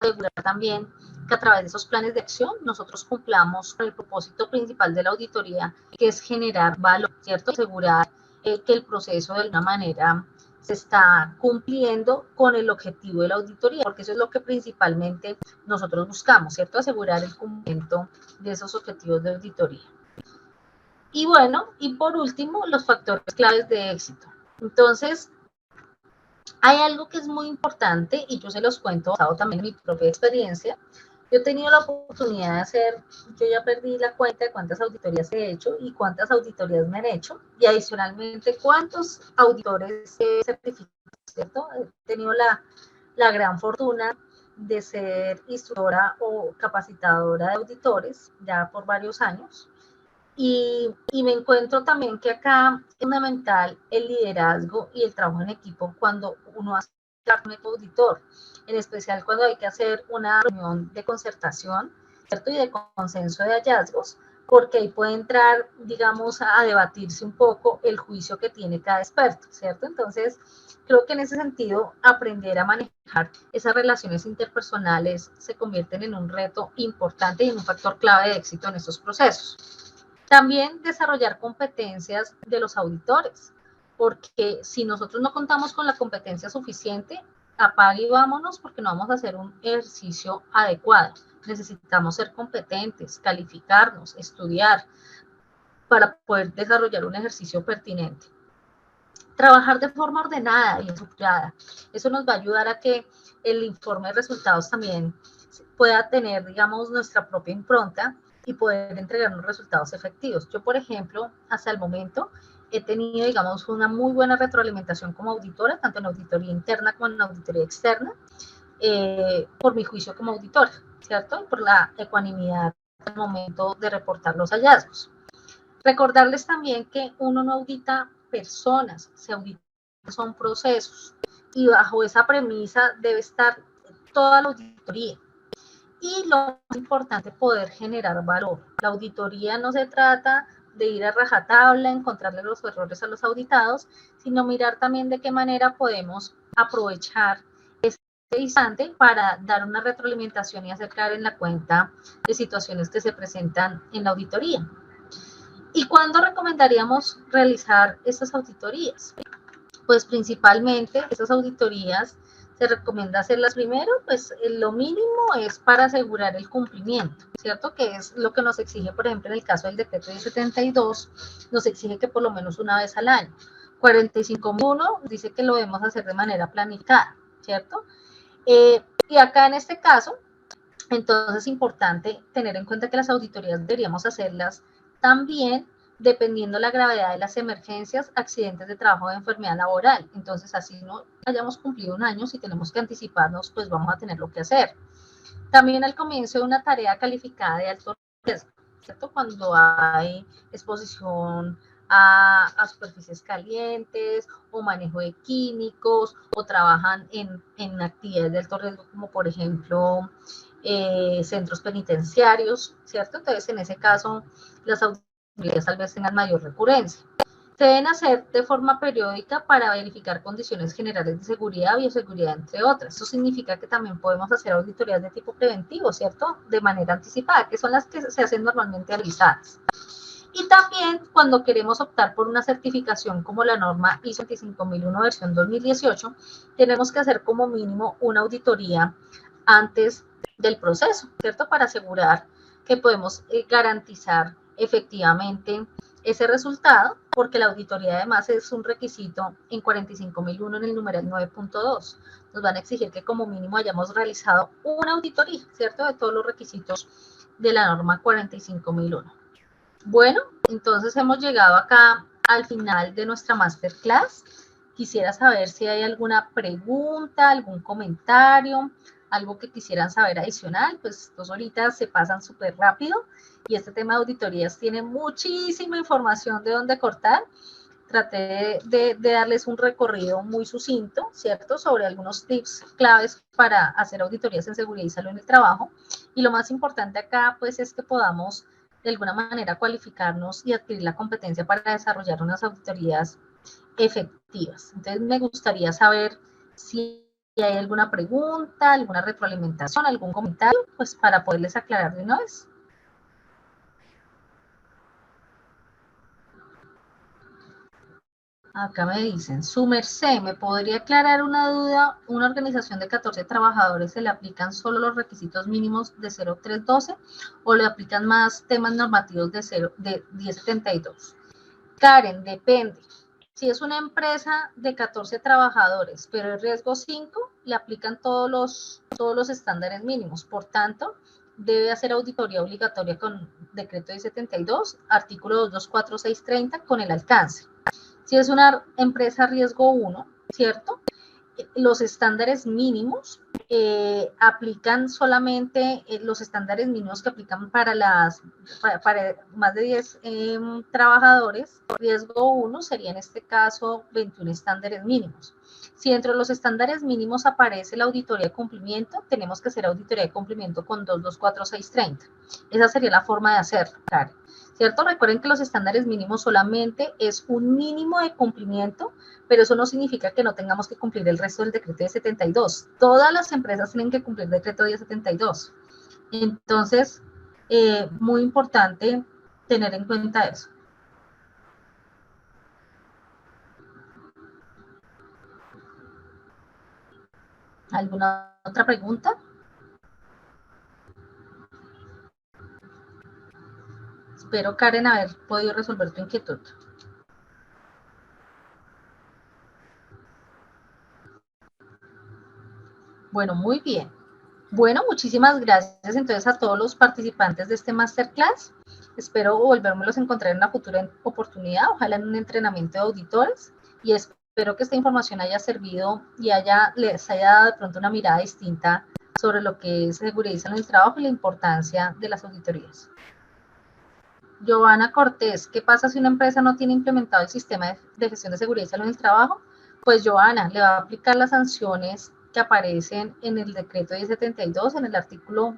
Speaker 2: asegurar también que a través de esos planes de acción nosotros cumplamos con el propósito principal de la auditoría, que es generar valor, ¿cierto? Asegurar que el proceso de alguna manera se está cumpliendo con el objetivo de la auditoría, porque eso es lo que principalmente nosotros buscamos, ¿cierto? Asegurar el cumplimiento de esos objetivos de auditoría. Y bueno, y por último, los factores claves de éxito. Entonces, hay algo que es muy importante y yo se los cuento basado también en mi propia experiencia. Yo he tenido la oportunidad de hacer, yo ya perdí la cuenta de cuántas auditorías he hecho y cuántas auditorías me han hecho, y adicionalmente cuántos auditores he certificado, ¿cierto? He tenido la gran fortuna de ser instructora o capacitadora de auditores ya por varios años. Y me encuentro también que acá es fundamental el liderazgo y el trabajo en equipo cuando uno hace un equipo auditor, en especial cuando hay que hacer una reunión de concertación, ¿cierto? Y de consenso de hallazgos, porque ahí puede entrar, digamos, a debatirse un poco el juicio que tiene cada experto, ¿cierto? Entonces, creo que en ese sentido, aprender a manejar esas relaciones interpersonales se convierten en un reto importante y en un factor clave de éxito en estos procesos. También desarrollar competencias de los auditores, porque si nosotros no contamos con la competencia suficiente, apague y vámonos porque no vamos a hacer un ejercicio adecuado. Necesitamos ser competentes, calificarnos, estudiar para poder desarrollar un ejercicio pertinente. Trabajar de forma ordenada y estructurada. Eso nos va a ayudar a que el informe de resultados también pueda tener, digamos, nuestra propia impronta y poder entregar unos resultados efectivos. Yo, por ejemplo, hasta el momento he tenido, digamos, una muy buena retroalimentación como auditora, tanto en auditoría interna como en auditoría externa, por mi juicio como auditora, ¿cierto? Y por la ecuanimidad al momento de reportar los hallazgos. Recordarles también que uno no audita personas, se audita son procesos, y bajo esa premisa debe estar toda la auditoría. Y lo más importante, poder generar valor. La auditoría no se trata de ir a rajatabla, encontrarle los errores a los auditados, sino mirar también de qué manera podemos aprovechar este instante para dar una retroalimentación y hacer claro en la cuenta de situaciones que se presentan en la auditoría. ¿Y cuándo recomendaríamos realizar estas auditorías? Pues principalmente esas auditorías se recomienda hacerlas primero, pues lo mínimo es para asegurar el cumplimiento, ¿cierto? Que es lo que nos exige, por ejemplo, en el caso del decreto 1072, nos exige que por lo menos una vez al año. 45.1 dice que lo debemos hacer de manera planificada, ¿cierto? Y acá en este caso, entonces es importante tener en cuenta que las auditorías deberíamos hacerlas también dependiendo la gravedad de las emergencias, accidentes de trabajo o de enfermedad laboral. Entonces, así no hayamos cumplido un año, si tenemos que anticiparnos, pues vamos a tener lo que hacer. También al comienzo de una tarea calificada de alto riesgo, ¿cierto? Cuando hay exposición a superficies calientes o manejo de químicos o trabajan en actividades de alto riesgo como por ejemplo centros penitenciarios, ¿cierto? Entonces en ese caso las auditorías tal vez tengan mayor recurrencia. Se deben hacer de forma periódica para verificar condiciones generales de seguridad, bioseguridad, entre otras. Eso significa que también podemos hacer auditorías de tipo preventivo, ¿cierto? De manera anticipada, que son las que se hacen normalmente avisadas. Y también cuando queremos optar por una certificación como la norma ISO 25001 versión 2018, tenemos que hacer como mínimo una auditoría antes del proceso, ¿cierto? Para asegurar que podemos garantizar efectivamente ese resultado, porque la auditoría además es un requisito en 45.001 en el numeral 9.2. Nos van a exigir que como mínimo hayamos realizado una auditoría, ¿cierto? De todos los requisitos de la norma 45.001. Bueno, entonces hemos llegado acá al final de nuestra masterclass. Quisiera saber si hay alguna pregunta, algún comentario, algo que quisieran saber adicional. Pues 2 horitas se pasan súper rápido y este tema de auditorías tiene muchísima información de dónde cortar. Traté de darles un recorrido muy sucinto, ¿cierto? Sobre algunos tips claves para hacer auditorías en seguridad y salud en el trabajo. Y lo más importante acá, pues, es que podamos de alguna manera cualificarnos y adquirir la competencia para desarrollar unas auditorías efectivas. Entonces me gustaría saber si hay alguna pregunta, alguna retroalimentación, algún comentario, pues para poderles aclarar de una vez. Acá me dicen, su merced, ¿me podría aclarar una duda? ¿Una organización de 14 trabajadores se le aplican solo los requisitos mínimos de 0312 o le aplican más temas normativos de 1072? Karen, depende. Si es una empresa de 14 trabajadores, pero el riesgo 5, le aplican todos los estándares mínimos. Por tanto, debe hacer auditoría obligatoria con decreto 1072, artículo 224630, con el alcance. Si es una empresa riesgo 1, ¿cierto? Los estándares mínimos aplican solamente los estándares mínimos que aplican para más de 10 trabajadores. Riesgo 1 sería en este caso 21 estándares mínimos. Si dentro de los estándares mínimos aparece la auditoría de cumplimiento, tenemos que hacer auditoría de cumplimiento con 224630. Esa sería la forma de hacerlo, Karen. ¿Cierto? Recuerden que los estándares mínimos solamente es un mínimo de cumplimiento, pero eso no significa que no tengamos que cumplir el resto del decreto 1072. Todas las empresas tienen que cumplir el decreto 1072. Entonces, muy importante tener en cuenta eso. ¿Alguna otra pregunta? Espero, Karen, haber podido resolver tu inquietud. Bueno, muy bien. Bueno, muchísimas gracias entonces a todos los participantes de este masterclass. Espero volvérmelos a encontrar en una futura oportunidad, ojalá en un entrenamiento de auditores, y espero que esta información haya servido y les haya dado de pronto una mirada distinta sobre lo que es seguridad en el trabajo y la importancia de las auditorías. Giovanna Cortés, ¿qué pasa si una empresa no tiene implementado el sistema de gestión de seguridad y salud en el trabajo? Pues Giovanna, le va a aplicar las sanciones que aparecen en el decreto 1072, en el artículo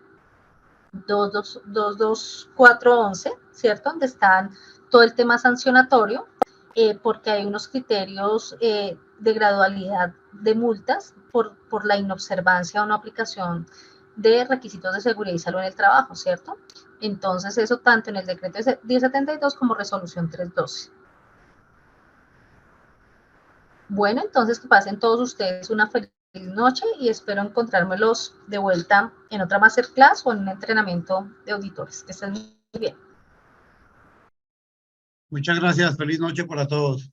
Speaker 2: 22411, ¿cierto? Donde están todo el tema sancionatorio, porque hay unos criterios de gradualidad de multas por la inobservancia o no aplicación de requisitos de seguridad y salud en el trabajo, ¿cierto? Entonces, eso tanto en el decreto 1072 como resolución 312. Bueno, entonces que pasen todos ustedes una feliz noche y espero encontrármelos de vuelta en otra masterclass o en un entrenamiento de auditores. Que estén muy bien.
Speaker 6: Muchas gracias. Feliz noche para todos.